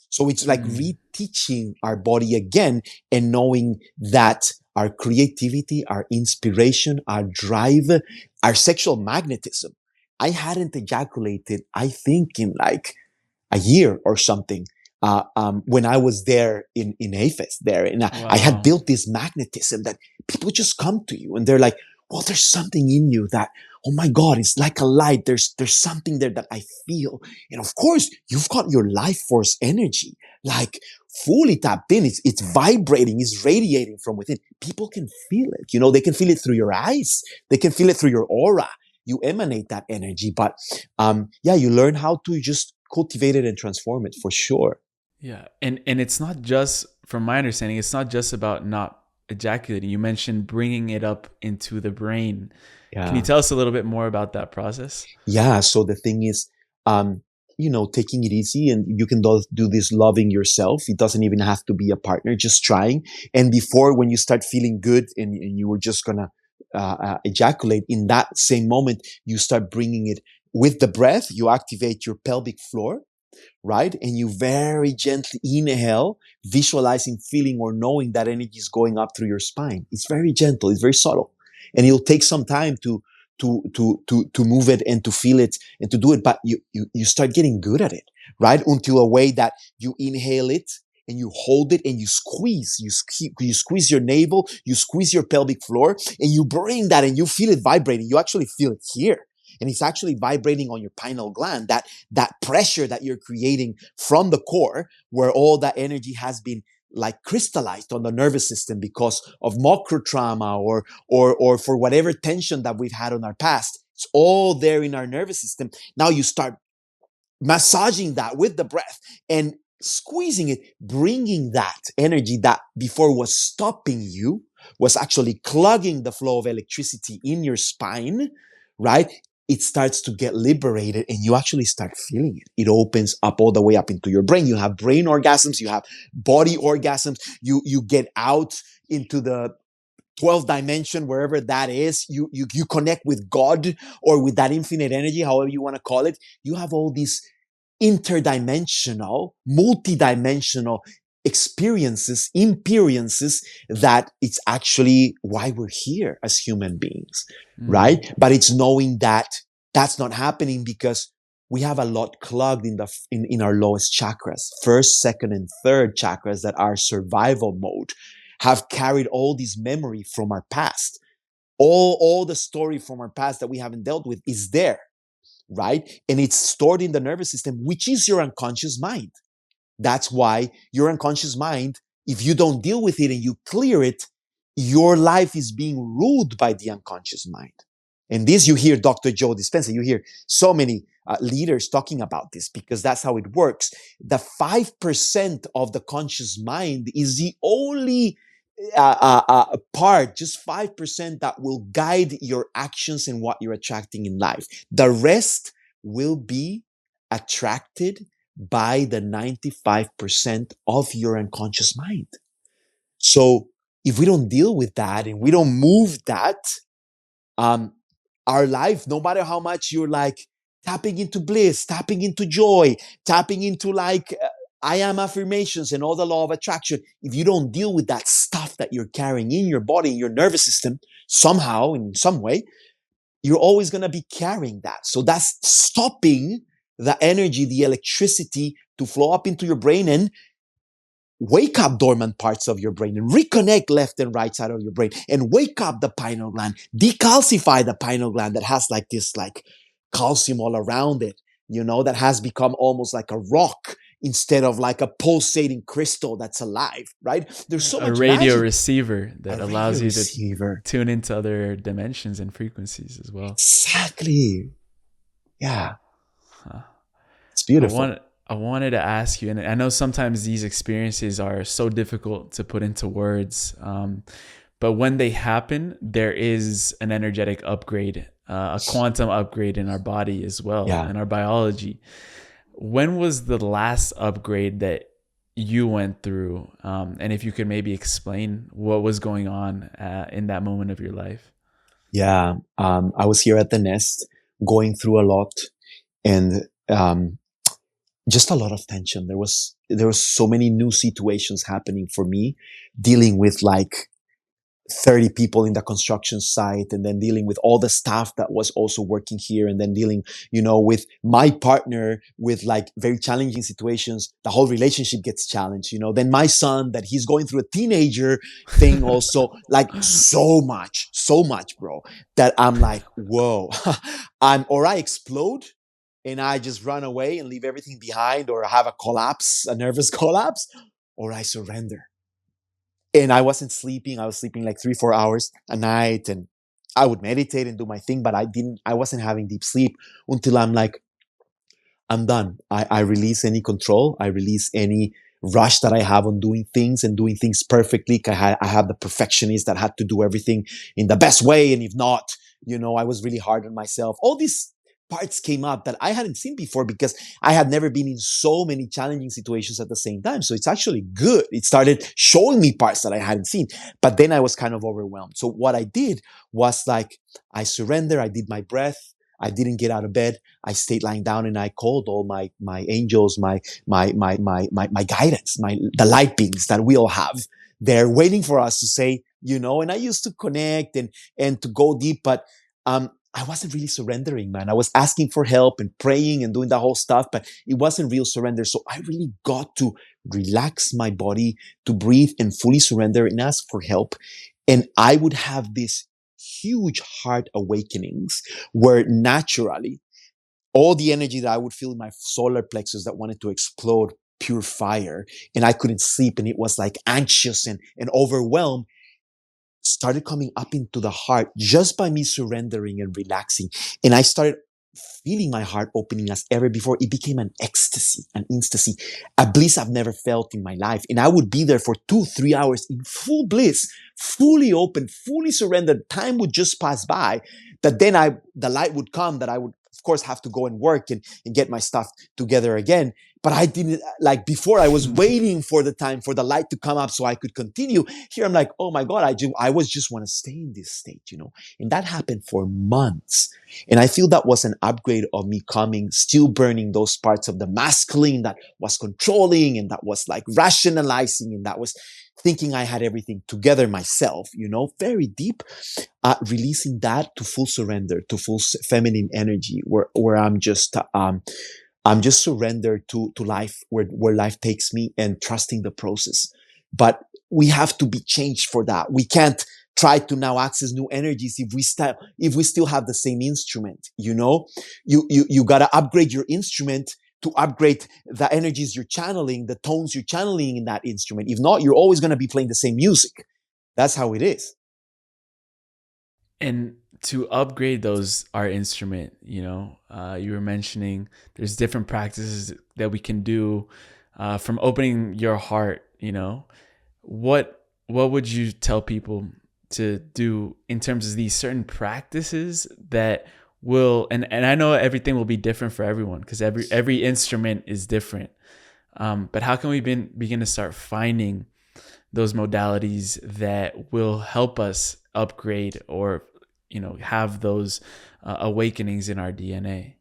Speaker 1: So it's like
Speaker 2: Mm.
Speaker 1: reteaching our body again and knowing that our creativity, our inspiration, our drive, our sexual magnetism. I hadn't ejaculated, I think, in like a year or something. When I was there in AFES there, and I had
Speaker 2: Wow.
Speaker 1: built this magnetism that people just come to you and they're like, well, there's something in you that, oh my God, it's like a light. There's something there that I feel. And of course, you've got your life force energy, like fully tapped in. It's vibrating, it's radiating from within. People can feel it. They can feel it through your eyes. They can feel it through your aura. You emanate that energy, but yeah, you learn how to just cultivate it and transform it for sure.
Speaker 2: Yeah. And it's not just, from my understanding, it's not just about not ejaculating. You mentioned bringing it up into the brain. Can you
Speaker 1: Yeah.
Speaker 2: tell us a little bit more about that process?
Speaker 1: Yeah. So the thing is, taking it easy and you can do this loving yourself. It doesn't even have to be a partner, just trying. And before, when you start feeling good and you were just going to ejaculate in that same moment, you start bringing it with the breath. You activate your pelvic floor, right? And you very gently inhale, visualizing, feeling, or knowing that energy is going up through your spine. It's very gentle. It's very subtle. And it'll take some time to move it and to feel it and to do it. But you start getting good at it, right? Until a way that you inhale it and you hold it and you squeeze your navel, you squeeze your pelvic floor and you bring that and you feel it vibrating. You actually feel it here. And it's actually vibrating on your pineal gland, that pressure that you're creating from the core where all that energy has been like crystallized on the nervous system because of macro trauma or for whatever tension that we've had on our past. It's all there in our nervous system. Now you start massaging that with the breath and squeezing it, bringing that energy that before was stopping you, was actually clogging the flow of electricity in your spine, right? It starts to get liberated and you actually start feeling it. It opens up all the way up into your brain. You have brain orgasms, you have body orgasms, you get out into the 12th dimension, wherever that is. You connect with God or with that infinite energy, however you want to call it. You have all these interdimensional, multidimensional experiences that it's actually why we're here as human beings,
Speaker 2: Mm.
Speaker 1: right? But it's knowing that that's not happening because we have a lot clogged in our lowest chakras, first, second, and third chakras that are survival mode, have carried all this memory from our past. All the story from our past that we haven't dealt with is there, right? And it's stored in the nervous system, which is your unconscious mind. That's why your unconscious mind, if you don't deal with it and you clear it, your life is being ruled by the unconscious mind. And this you hear Dr. Joe Dispenza, you hear so many leaders talking about this because that's how it works. The 5% of the conscious mind is the only part, just 5% that will guide your actions and what you're attracting in life. The rest will be attracted by the 95% of your unconscious mind. So if we don't deal with that and we don't move that, um, our life, no matter how much you're like tapping into bliss, tapping into joy, tapping into like I am affirmations and all the law of attraction, if you don't deal with that stuff that you're carrying in your body, in your nervous system, somehow, in some way, you're always going to be carrying that. So that's stopping the energy, the electricity to flow up into your brain and wake up dormant parts of your brain and reconnect left and right side of your brain and wake up the pineal gland, decalcify the pineal gland that has like this like calcium all around it, that has become almost like a rock instead of like a pulsating crystal that's alive, right? There's so
Speaker 2: A
Speaker 1: much
Speaker 2: radio
Speaker 1: magic.
Speaker 2: receiver that
Speaker 1: A
Speaker 2: allows
Speaker 1: radio
Speaker 2: you
Speaker 1: receiver.
Speaker 2: to tune into other dimensions and frequencies as well.
Speaker 1: Exactly. Yeah.
Speaker 2: Huh.
Speaker 1: It's beautiful.
Speaker 2: I wanted to ask you, and I know sometimes these experiences are so difficult to put into words, but when they happen, there is an energetic upgrade, a quantum upgrade in our body as well, in our biology. When was the last upgrade that you went through? And if you could maybe explain what was going on in that moment of your life.
Speaker 1: Yeah. I was here at the nest going through a lot and just a lot of tension. There was so many new situations happening for me, dealing with like 30 people in the construction site and then dealing with all the staff that was also working here and then dealing, with my partner with like very challenging situations. The whole relationship gets challenged, then my son that he's going through a teenager thing also, like so much, bro, that I'm like, whoa, or I explode and I just run away and leave everything behind or have a nervous collapse, or I surrender. And I wasn't sleeping. I was sleeping like 3, 4 hours a night and I would meditate and do my thing, but I wasn't having deep sleep until I'm like, I'm done. I release any control. I release any rush that I have on doing things and doing things perfectly. I have the perfectionist that had to do everything in the best way. And if not, I was really hard on myself. All these parts came up that I hadn't seen before because I had never been in so many challenging situations at the same time. So it's actually good. It started showing me parts that I hadn't seen, but then I was kind of overwhelmed. So what I did was like, I surrendered. I did my breath. I didn't get out of bed. I stayed lying down and I called all my angels, my guidance, the light beings that we all have. They're waiting for us to say, and I used to connect and to go deep, but I wasn't really surrendering, man. I was asking for help and praying and doing the whole stuff, but it wasn't real surrender. So I really got to relax my body, to breathe and fully surrender and ask for help. And I would have this huge heart awakenings where naturally all the energy that I would feel in my solar plexus that wanted to explode, pure fire, and I couldn't sleep and it was like anxious and overwhelmed, started coming up into the heart just by me surrendering and relaxing. And I started feeling my heart opening as ever before. It became an ecstasy, a bliss I've never felt in my life. And I would be there for 2-3 hours in full bliss, fully open, fully surrendered. Time would just pass by. That then the light would come that I would, of course, have to go and work and get my stuff together again. But I didn't, like before, I was waiting for the time for the light to come up so I could continue. Here I'm like, oh my God, I was just want to stay in this state, and that happened for months. And I feel that was an upgrade of me coming, still burning those parts of the masculine that was controlling and that was like rationalizing and that was thinking I had everything together myself, very deep, releasing that to full surrender, to full feminine energy where I'm just surrendered to life, where life takes me and trusting the process. But we have to be changed for that. We can't try to now access new energies if we still have the same instrument. You gotta upgrade your instrument to upgrade the energies you're channeling, the tones you're channeling in that instrument. If not, you're always gonna be playing the same music. That's how it is.
Speaker 2: And to upgrade our instrument, you were mentioning there's different practices that we can do, from opening your heart. What would you tell people to do in terms of these certain practices that will, and I know everything will be different for everyone because every instrument is different. But how can we begin to start finding those modalities that will help us upgrade or, have those awakenings in our DNA?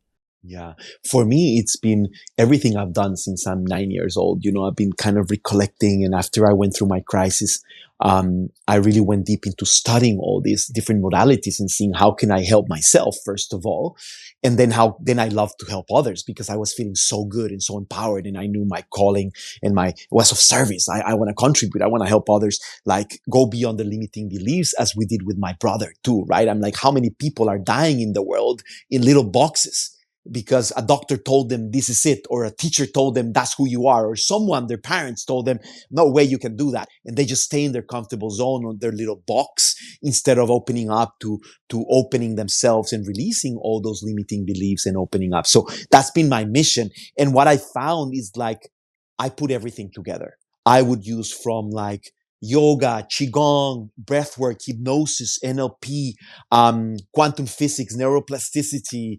Speaker 1: Yeah. For me, it's been everything I've done since I'm 9 years old. I've been kind of recollecting. And after I went through my crisis, I really went deep into studying all these different modalities and seeing how can I help myself, first of all. And then I love to help others because I was feeling so good and so empowered. And I knew my calling and my was of service. I want to contribute. I want to help others, like go beyond the limiting beliefs as we did with my brother too, right? I'm like, how many people are dying in the world in little boxes? Because a doctor told them this is it, or a teacher told them that's who you are, or someone, their parents told them, no way you can do that. And they just stay in their comfortable zone or their little box instead of opening up to opening themselves and releasing all those limiting beliefs and opening up. So that's been my mission. And what I found is like, I put everything together. I would use from like yoga, qigong, breathwork, hypnosis, NLP, quantum physics, neuroplasticity,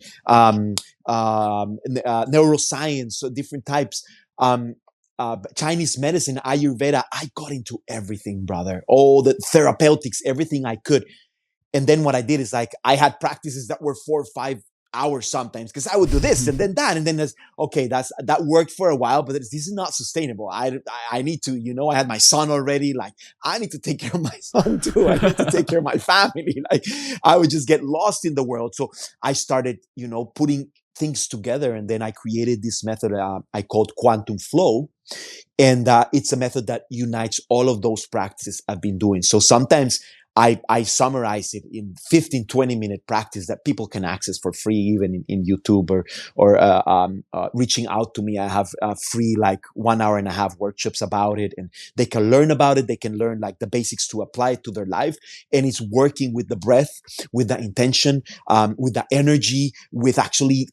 Speaker 1: neuroscience, so different types, Chinese medicine, Ayurveda. I got into everything, brother. All the therapeutics, everything I could. And then what I did is like, I had practices that were 4 or 5 hours sometimes because I would do this and then that. And then there's, okay, that worked for a while, but this is not sustainable. I need to, I had my son already. Like, I need to take care of my son too. I need to take care of my family. Like, I would just get lost in the world. So I started, putting things together. And then I created this method I called quantum flow. And it's a method that unites all of those practices I've been doing. So sometimes I summarize it in 15, 20-minute practice that people can access for free, even in YouTube or reaching out to me. I have free, like 1.5 hour workshops about it, and they can learn about it. They can learn like the basics to apply it to their life. And it's working with the breath, with the intention, with the energy, with actually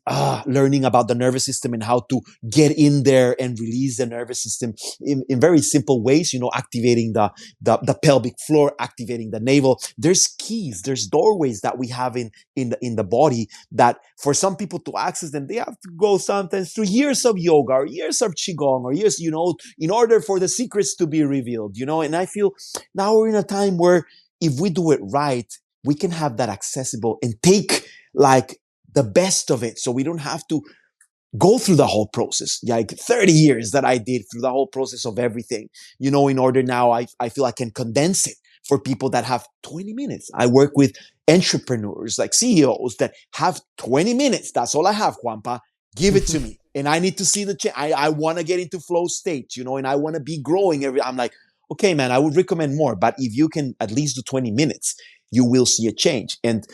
Speaker 1: learning about the nervous system and how to get in there and release the nervous system in very simple ways, activating the pelvic floor, activating the navel. There's keys, there's doorways that we have in the body that for some people to access them, they have to go sometimes through years of yoga or years of qigong or years, in order for the secrets to be revealed, and I feel now we're in a time where if we do it right, we can have that accessible and take like the best of it. So we don't have to go through the whole process, like 30 years that I did through the whole process of everything, in order now I feel I can condense it for people that have 20 minutes. I work with entrepreneurs, like CEOs that have 20 minutes. That's all I have, Juanpa. Give it to me. And I need to see the change. I want to get into flow state, and I want to be growing I'm like, okay, man, I would recommend more, but if you can at least do 20 minutes, you will see a change. And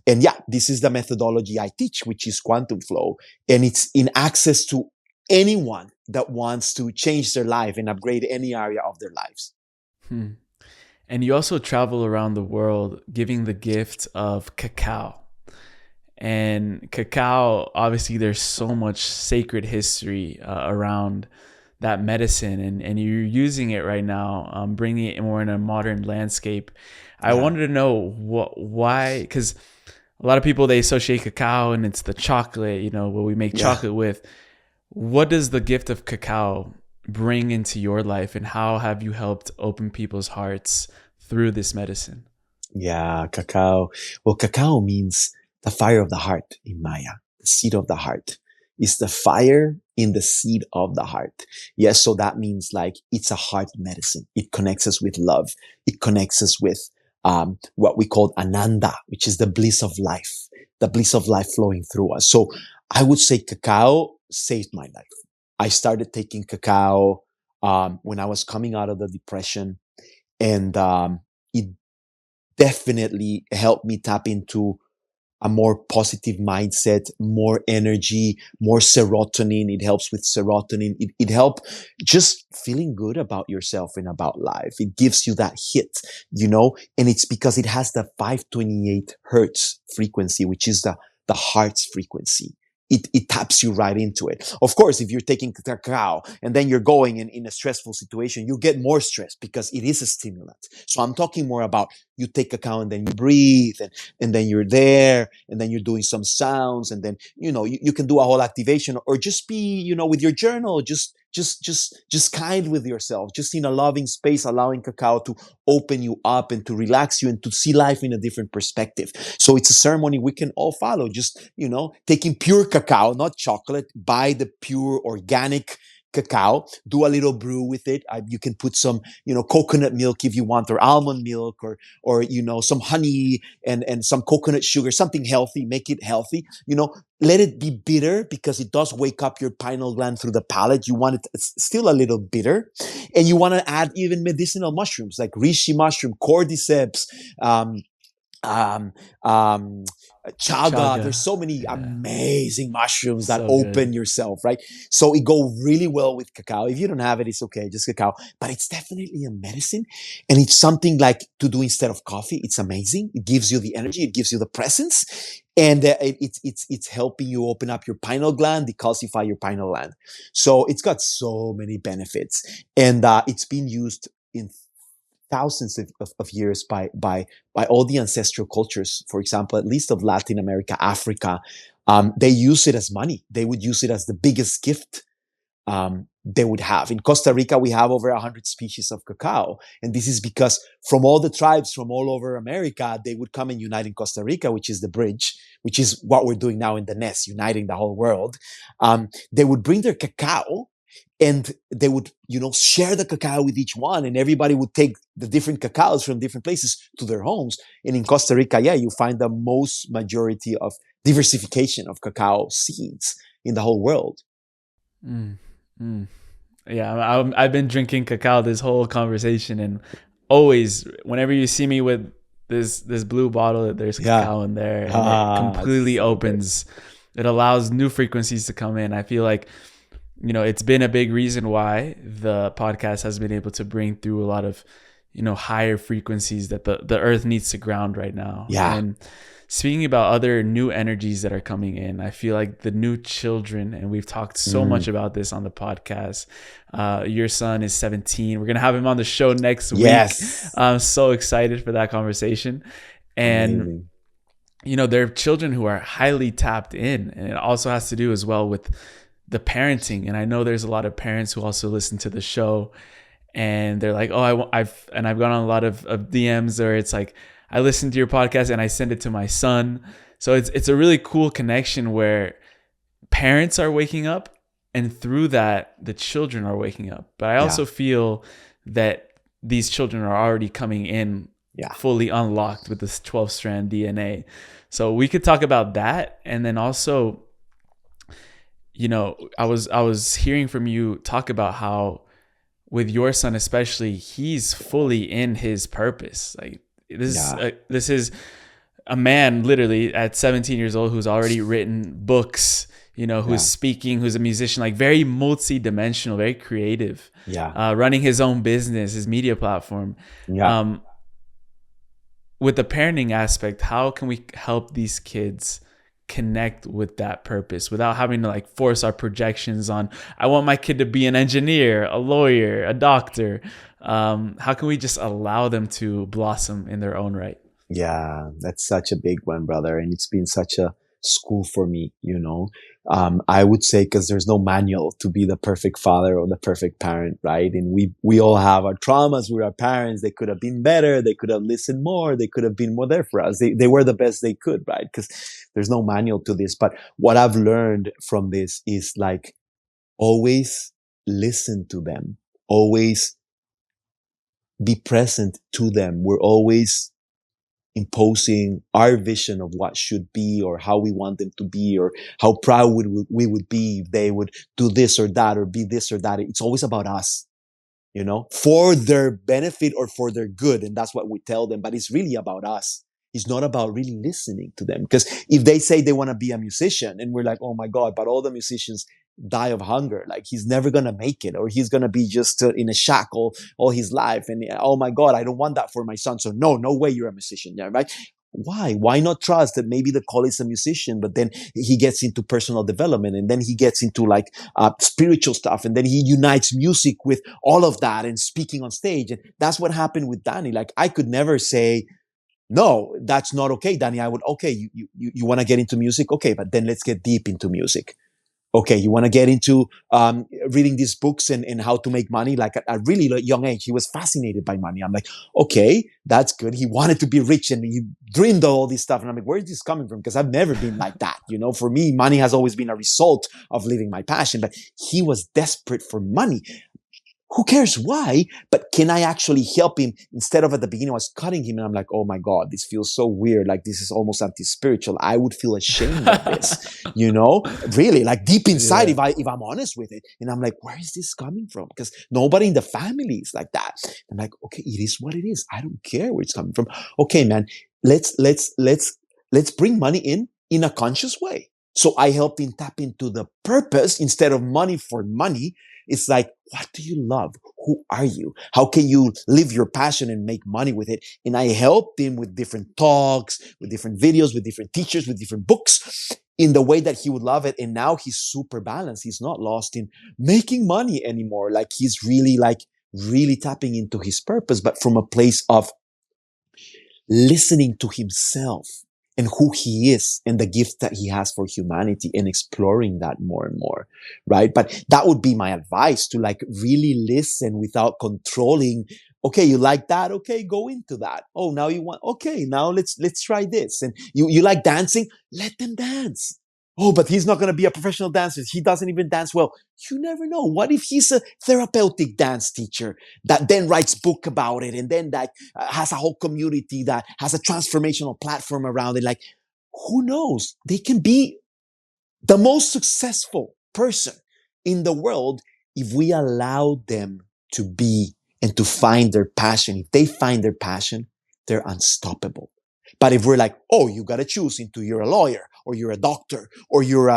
Speaker 1: yeah, this is the methodology I teach, which is quantum flow. And it's in access to anyone that wants to change their life and upgrade any area of their lives.
Speaker 2: And you also travel around the world giving the gift of cacao. And cacao, obviously, there's so much sacred history around that medicine, and you're using it right now, bringing it more in a modern landscape. I wanted to know why, because a lot of people, they associate cacao and it's the chocolate, what we make chocolate with. What does the gift of cacao bring into your life, and how have you helped open people's hearts through this medicine?
Speaker 1: Yeah, cacao. Well, cacao means the fire of the heart in Maya, the seed of the heart. Is the fire in the seed of the heart. Yes, so that means like it's a heart medicine. It connects us with love. It connects us with what we call ananda, which is the bliss of life flowing through us. So I would say cacao saved my life. I started taking cacao when I was coming out of the depression, and it definitely helped me tap into a more positive mindset, more energy, more serotonin. It helps with serotonin. It helps just feeling good about yourself and about life. It gives you that hit, and it's because it has the 528 hertz frequency, which is the heart's frequency. it taps you right into it. Of course, if you're taking cacao and then you're going in a stressful situation, you get more stress because it is a stimulant. So I'm talking more about you take cacao and then you breathe and then you're there and then you're doing some sounds and then, you can do a whole activation or just be, with your journal, just kind with yourself, just in a loving space, allowing cacao to open you up and to relax you and to see life in a different perspective. So it's a ceremony we can all follow. Just, taking pure cacao, not chocolate, buy the pure organic cacao, do a little brew with it. You can put some, coconut milk if you want, or almond milk, or some honey and some coconut sugar, something healthy, make it healthy, let it be bitter because it does wake up your pineal gland through the palate. You want it still a little bitter. And you want to add even medicinal mushrooms like reishi mushroom, cordyceps, um, um, um, chaga. There's
Speaker 2: Chaga.
Speaker 1: so many
Speaker 2: Yeah.
Speaker 1: amazing mushrooms that
Speaker 2: So good.
Speaker 1: open yourself, right? So it go really well with cacao. If you don't have it, it's okay, just cacao. But it's definitely a medicine, and it's something like to do instead of coffee. It's amazing. It gives you the energy. It gives you the presence, and it's helping you open up your pineal gland, decalcify your pineal gland. So it's got so many benefits, and it's been used in thousands of years by all the ancestral cultures, for example, at least of Latin America, Africa. They use it as money. They would use it as the biggest gift they would have. In Costa Rica, we have over 100 species of cacao. And this is because from all the tribes from all over America, they would come and unite in Costa Rica, which is the bridge, which is what we're doing now in the nest, uniting the whole world. They would bring their cacao and they would, share the cacao with each one, and everybody would take the different cacaos from different places to their homes. And in Costa Rica, you find the most majority of diversification of cacao seeds in the whole world.
Speaker 2: Mm, mm. Yeah, I've been drinking cacao this whole conversation, and always, whenever you see me with this blue bottle, there's cacao in there, and it completely
Speaker 1: so
Speaker 2: opens. It allows new frequencies to come in. I feel like, it's been a big reason why the podcast has been able to bring through a lot of, higher frequencies that the earth needs to ground right now.
Speaker 1: Yeah.
Speaker 2: And speaking about other new energies that are coming in, I feel like the new children, and we've talked so much about this on the podcast. Your son is 17. We're going to have him on the show next week. I'm so excited for that conversation. And, there are children who are highly tapped in, and it also has to do as well with the parenting. And I know there's a lot of parents who also listen to the show, and they're like, oh, I've gone on a lot of DMs, or it's like, I listen to your podcast and I send it to my son. So it's a really cool connection where parents are waking up, and through that, the children are waking up. But I also feel that these children are already coming in fully unlocked with this 12 strand DNA. So we could talk about that. And then also, I was hearing from you talk about how with your son, especially, he's fully in his purpose. Like this is a man literally at 17 years old who's already written books, who's speaking, who's a musician, like very multi-dimensional, very creative, running his own business, his media platform. With the parenting aspect, how can we help these kids connect with that purpose without having to like force our projections on, I want my kid to be an engineer, a lawyer, a doctor? How can we just allow them to blossom in their own right?
Speaker 1: Yeah, that's such a big one, brother. And it's been such a school for me, I would say, because there's no manual to be the perfect father or the perfect parent, right? And we all have our traumas with our parents. They could have been better. They could have listened more. They could have been more there for us. They were the best they could, right? Because there's no manual to this. But what I've learned from this is like, always listen to them. Always be present to them. We're always imposing our vision of what should be, or how we want them to be, or how proud we would be if they would do this or that, or be this or that. It's always about us, for their benefit or for their good. And that's what we tell them. But it's really about us. It's not about really listening to them. Because if they say they want to be a musician and we're like, oh my God, but all the musicians die of hunger. Like he's never going to make it, or he's going to be just in a shack all his life. And oh my God, I don't want that for my son. So no way you're a musician. Yeah, right. Why not trust that maybe the call is a musician, but then he gets into personal development, and then he gets into like spiritual stuff, and then he unites music with all of that and speaking on stage. And that's what happened with Danny. Like, I could never say, no, that's not okay, Danny. I would, okay, you want to get into music? Okay, but then let's get deep into music. Okay, you want to get into reading these books and how to make money? Like, at a really young age, he was fascinated by money. I'm like, okay, that's good. He wanted to be rich and he dreamed of all this stuff. And I'm like, where is this coming from? Because I've never been like that. You know, for me, money has always been a result of living my passion, but he was desperate for money. Who cares why? But can I actually help him? Instead of, at the beginning, I was cutting him and I'm like, oh my God, this feels so weird. Like, this is almost anti-spiritual. I would feel ashamed of this, you know, really, like deep inside,
Speaker 2: Yeah.
Speaker 1: if I'm honest with it. And I'm like, where is this coming from? Because nobody in the family is like that. I'm like, okay, it is what it is. I don't care where it's coming from. Okay, man, let's bring money in a conscious way. So I helped him tap into the purpose instead of money for money. It's like, what do you love? Who are you? How can you live your passion and make money with it? And I helped him with different talks, with different videos, with different teachers, with different books in the way that he would love it. And now he's super balanced. He's not lost in making money anymore. Like, he's really tapping into his purpose, but from a place of listening to himself and who he is and the gift that he has for humanity, and exploring that more and more, right? But that would be my advice, to like really listen without controlling. Okay, you like that? Okay, go into that. Oh, now you want, okay, now let's try this. And you like dancing? Let them dance. Oh, but he's not going to be a professional dancer. He doesn't even dance well. You never know. What if he's a therapeutic dance teacher that then writes book about it, and then that has a whole community that has a transformational platform around it? Like, who knows? They can be the most successful person in the world if we allow them to be and to find their passion. If they find their passion, they're unstoppable. But if we're like, oh, you got to choose into, you're a lawyer or you're a doctor or you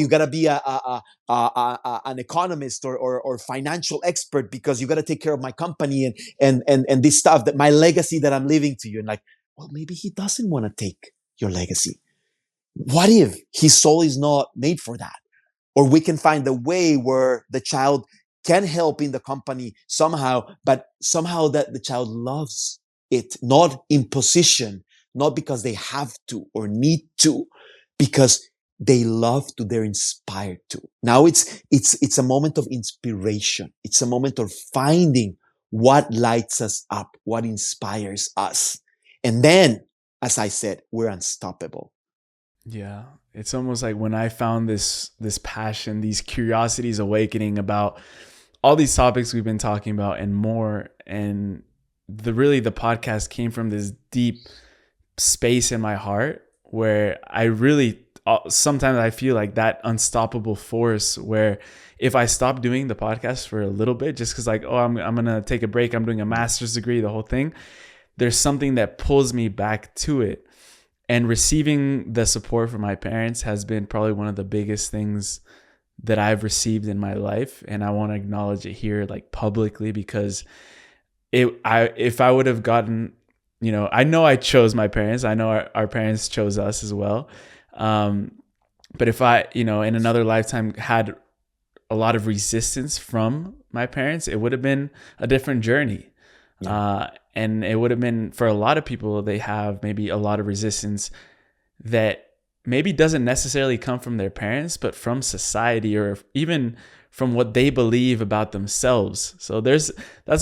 Speaker 1: got to be an economist or financial expert because you got to take care of my company and this stuff, that my legacy that I'm leaving to you. And like, well, maybe he doesn't want to take your legacy. What if his soul is not made for that? Or we can find a way where the child can help in the company somehow, but somehow that the child loves it, not in position, not because they have to or need to, because they love to, they're inspired to. Now it's a moment of inspiration. It's a moment of finding what lights us up, what inspires us. And then, as I said, we're unstoppable.
Speaker 2: Yeah. It's almost like when I found this passion, these curiosities awakening about all these topics we've been talking about and more. And the podcast came from this deep space in my heart where I really sometimes I feel like that unstoppable force where if I stop doing the podcast for a little bit, just because like, oh, I'm gonna take a break, I'm doing a master's degree, the whole thing, there's something that pulls me back to it. And receiving the support from my parents has been probably one of the biggest things that I've received in my life. And I want to acknowledge it here, like publicly, because if I would have gotten, I know I chose my parents. I know our parents chose us as well. But if I, in another lifetime had a lot of resistance from my parents, it would have been a different journey. Yeah. And it would have been, for a lot of people, they have maybe a lot of resistance that maybe doesn't necessarily come from their parents, but from society or even from what they believe about themselves. So that's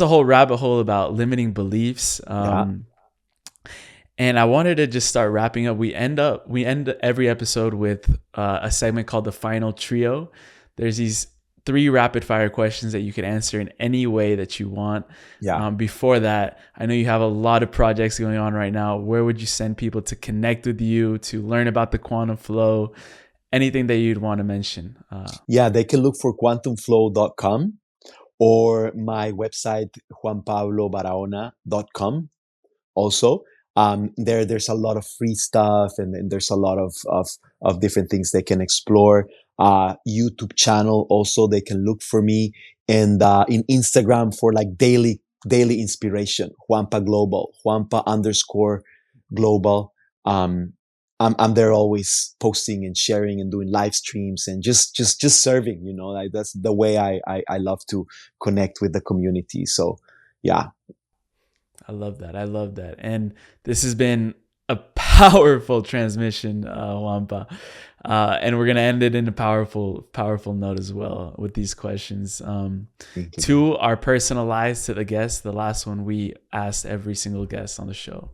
Speaker 2: a whole rabbit hole about limiting beliefs. And I wanted to just start wrapping up. We end every episode with a segment called the Final Trio. There's these 3 rapid fire questions that you can answer in any way that you want. Yeah. Before that, I know you have a lot of projects going on right now. Where would you send people to connect with you, to learn about the quantum flow, anything that you'd want to mention?
Speaker 1: They can look for quantumflow.com or my website, juanpablobarahona.com. Also, there's a lot of free stuff and there's a lot of different things they can explore. YouTube channel also, they can look for me, and in Instagram for like daily inspiration, JuanPa Global, JuanPa _ Global. I'm there always posting and sharing and doing live streams and just serving, like that's the way I love to connect with the community. So yeah.
Speaker 2: I love that. I love that. And this has been a powerful transmission, Juanpa. And we're going to end it in a powerful note as well with these questions. Two are personalized to the guest. The last one we asked every single guest on the show.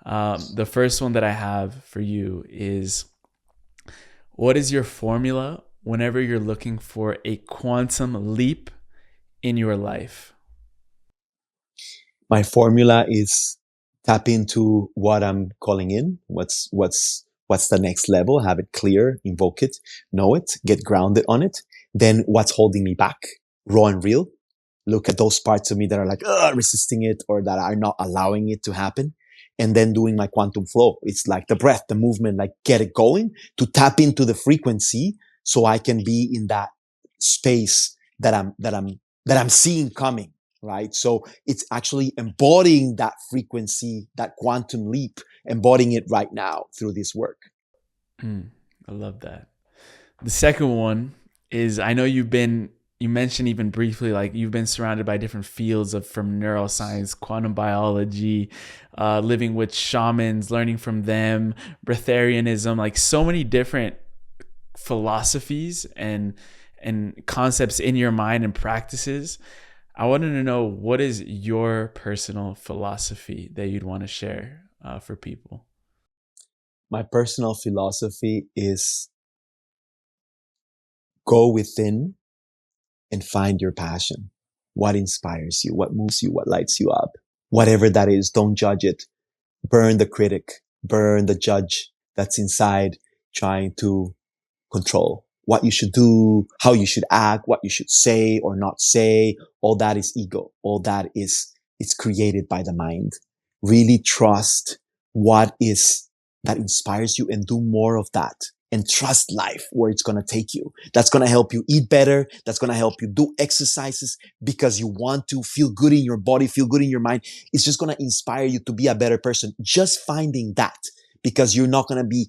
Speaker 2: The first one that I have for you is, what is your formula whenever you're looking for a quantum leap in your life?
Speaker 1: My formula is tap into what I'm calling in. What's the next level? Have it clear, invoke it, know it, get grounded on it. Then what's holding me back? Raw and real. Look at those parts of me that are like resisting it or that are not allowing it to happen. And then doing my quantum flow. It's like the breath, the movement, like get it going to tap into the frequency so I can be in that space that I'm seeing coming. Right. So it's actually embodying that frequency, that quantum leap, embodying it right now through this work.
Speaker 2: I love that. The second one is, I know you mentioned even briefly, like you've been surrounded by different fields from neuroscience, quantum biology, living with shamans, learning from them, breatharianism, like so many different philosophies and concepts in your mind and practices. I wanted to know, what is your personal philosophy that you'd want to share for people?
Speaker 1: My personal philosophy is go within and find your passion. What inspires you? What moves you? What lights you up? Whatever that is, don't judge it. Burn the critic, burn the judge that's inside trying to control what you should do, how you should act, what you should say or not say. All that is ego. All that is, it's created by the mind. Really trust what is that inspires you and do more of that. And trust life where it's going to take you. That's going to help you eat better. That's going to help you do exercises because you want to feel good in your body, feel good in your mind. It's just going to inspire you to be a better person. Just finding that, because you're not going to be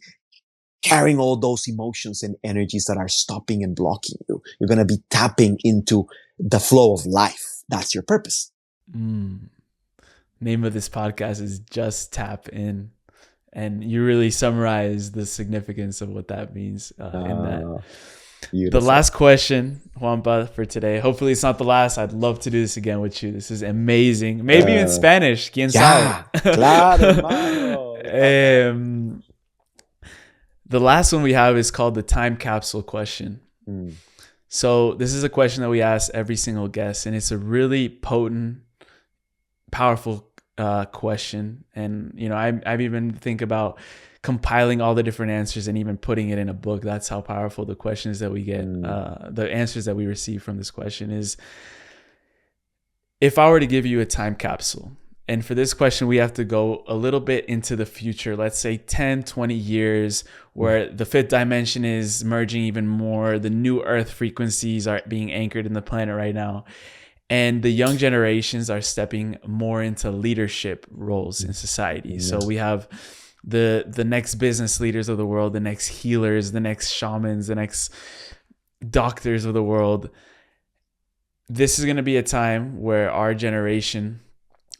Speaker 1: carrying all those emotions and energies that are stopping and blocking you. You're going to be tapping into the flow of life. That's your purpose.
Speaker 2: Name of this podcast is Just Tap In. And you really summarize the significance of what that means in that. Beautiful. The last question, Juanpa, for today. Hopefully it's not the last. I'd love to do this again with you. This is amazing. Maybe in Spanish. ¿Quién sabe? Claro, hermano. The last one we have is called the time capsule question. So this is a question that we ask every single guest, and it's a really potent, powerful question. And I've even think about compiling all the different answers and even putting it in a book. That's how powerful the questions that we get, the answers that we receive from this question is. If I were to give you a time capsule, and for this question we have to go a little bit into the future, let's say 10, 20 years, where the fifth dimension is merging even more, the new earth frequencies are being anchored in the planet right now, and the young generations are stepping more into leadership roles in society. Yes. So we have the next business leaders of the world, the next healers, the next shamans, the next doctors of the world. This is going to be a time where our generation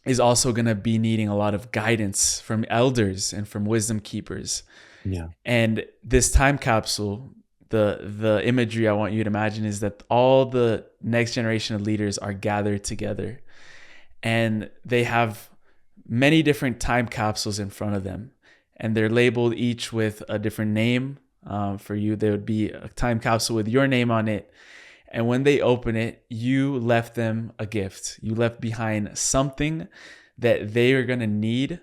Speaker 2: is also going to be needing a lot of guidance from elders and from wisdom keepers. Yeah. And this time capsule, the imagery I want you to imagine is that all the next generation of leaders are gathered together, and they have many different time capsules in front of them, and they're labeled each with a different name. For you, there would be a time capsule with your name on it. And when they open it, you left them a gift. You left behind something that they are going to need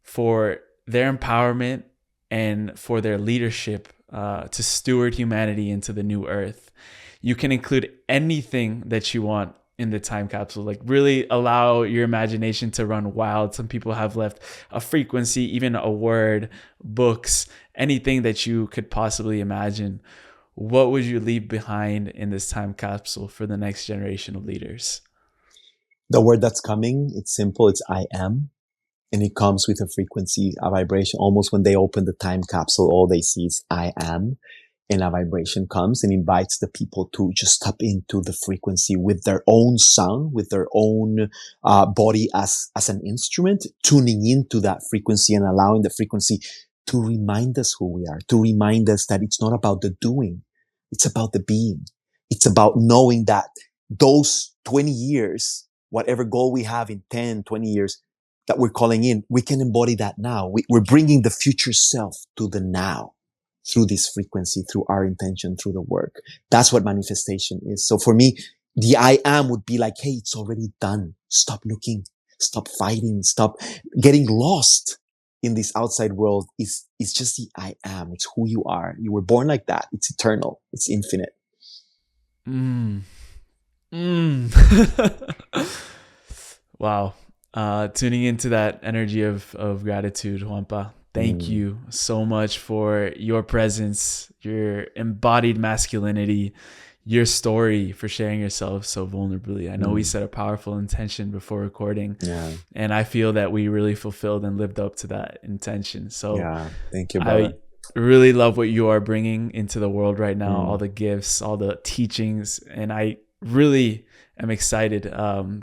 Speaker 2: for their empowerment and for their leadership to steward humanity into the new earth. You can include anything that you want in the time capsule, like really allow your imagination to run wild. Some people have left a frequency, even a word, books, anything that you could possibly imagine. What would you leave behind in this time capsule for the next generation of leaders?
Speaker 1: The word that's coming, it's simple. It's I am. and it comes with a frequency, a vibration. Almost when they open the time capsule, all they see is I am. And a vibration comes and invites the people to just tap into the frequency with their own sound, with their own body as an instrument, tuning into that frequency and allowing the frequency to remind us who we are, to remind us that it's not about the doing, it's about the being. It's about knowing that those 20 years, whatever goal we have in 10, 20 years that we're calling in, we can embody that now. We're bringing the future self to the now through this frequency, through our intention, through the work. That's what manifestation is. So for me, the I am would be like, hey, it's already done. Stop looking, stop fighting, stop getting lost in this outside world. It's just the I am. It's who you are. You were born like that. It's eternal. It's infinite.
Speaker 2: Wow. Tuning into that energy of gratitude, Juanpa. Thank you so much for your presence, your embodied masculinity, your story, for sharing yourself so vulnerably. I know we set a powerful intention before recording, and I feel that we really fulfilled and lived up to that intention. So
Speaker 1: thank you, brother.
Speaker 2: I really love what you are bringing into the world right now, all the gifts, all the teachings, and I really am excited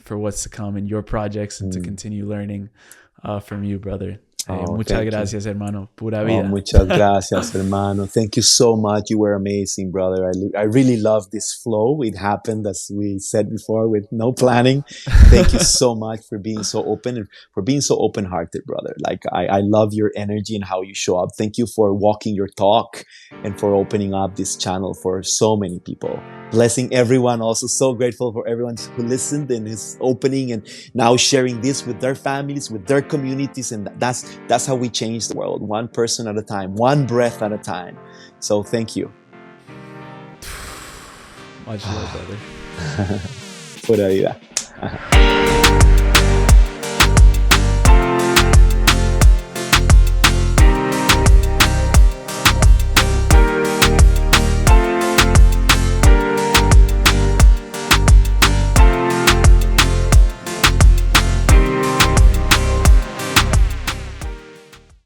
Speaker 2: for what's to come in your projects and to continue learning from you, brother. Muchas gracias, hermano. Pura vida.
Speaker 1: Muchas gracias, hermano. Thank you so much. You were amazing, brother. I really love this flow. It happened, as we said before, with no planning. Thank you so much for being so open and for being so open-hearted, brother. Like, I love your energy and how you show up. Thank you for walking your talk and for opening up this channel for so many people. Blessing everyone. Also so grateful for everyone who listened and is opening and now sharing this with their families, with their communities. And that's how we change the world, one person at a time, one breath at a time. So thank you.
Speaker 2: Much love, brother.
Speaker 1: Pura vida.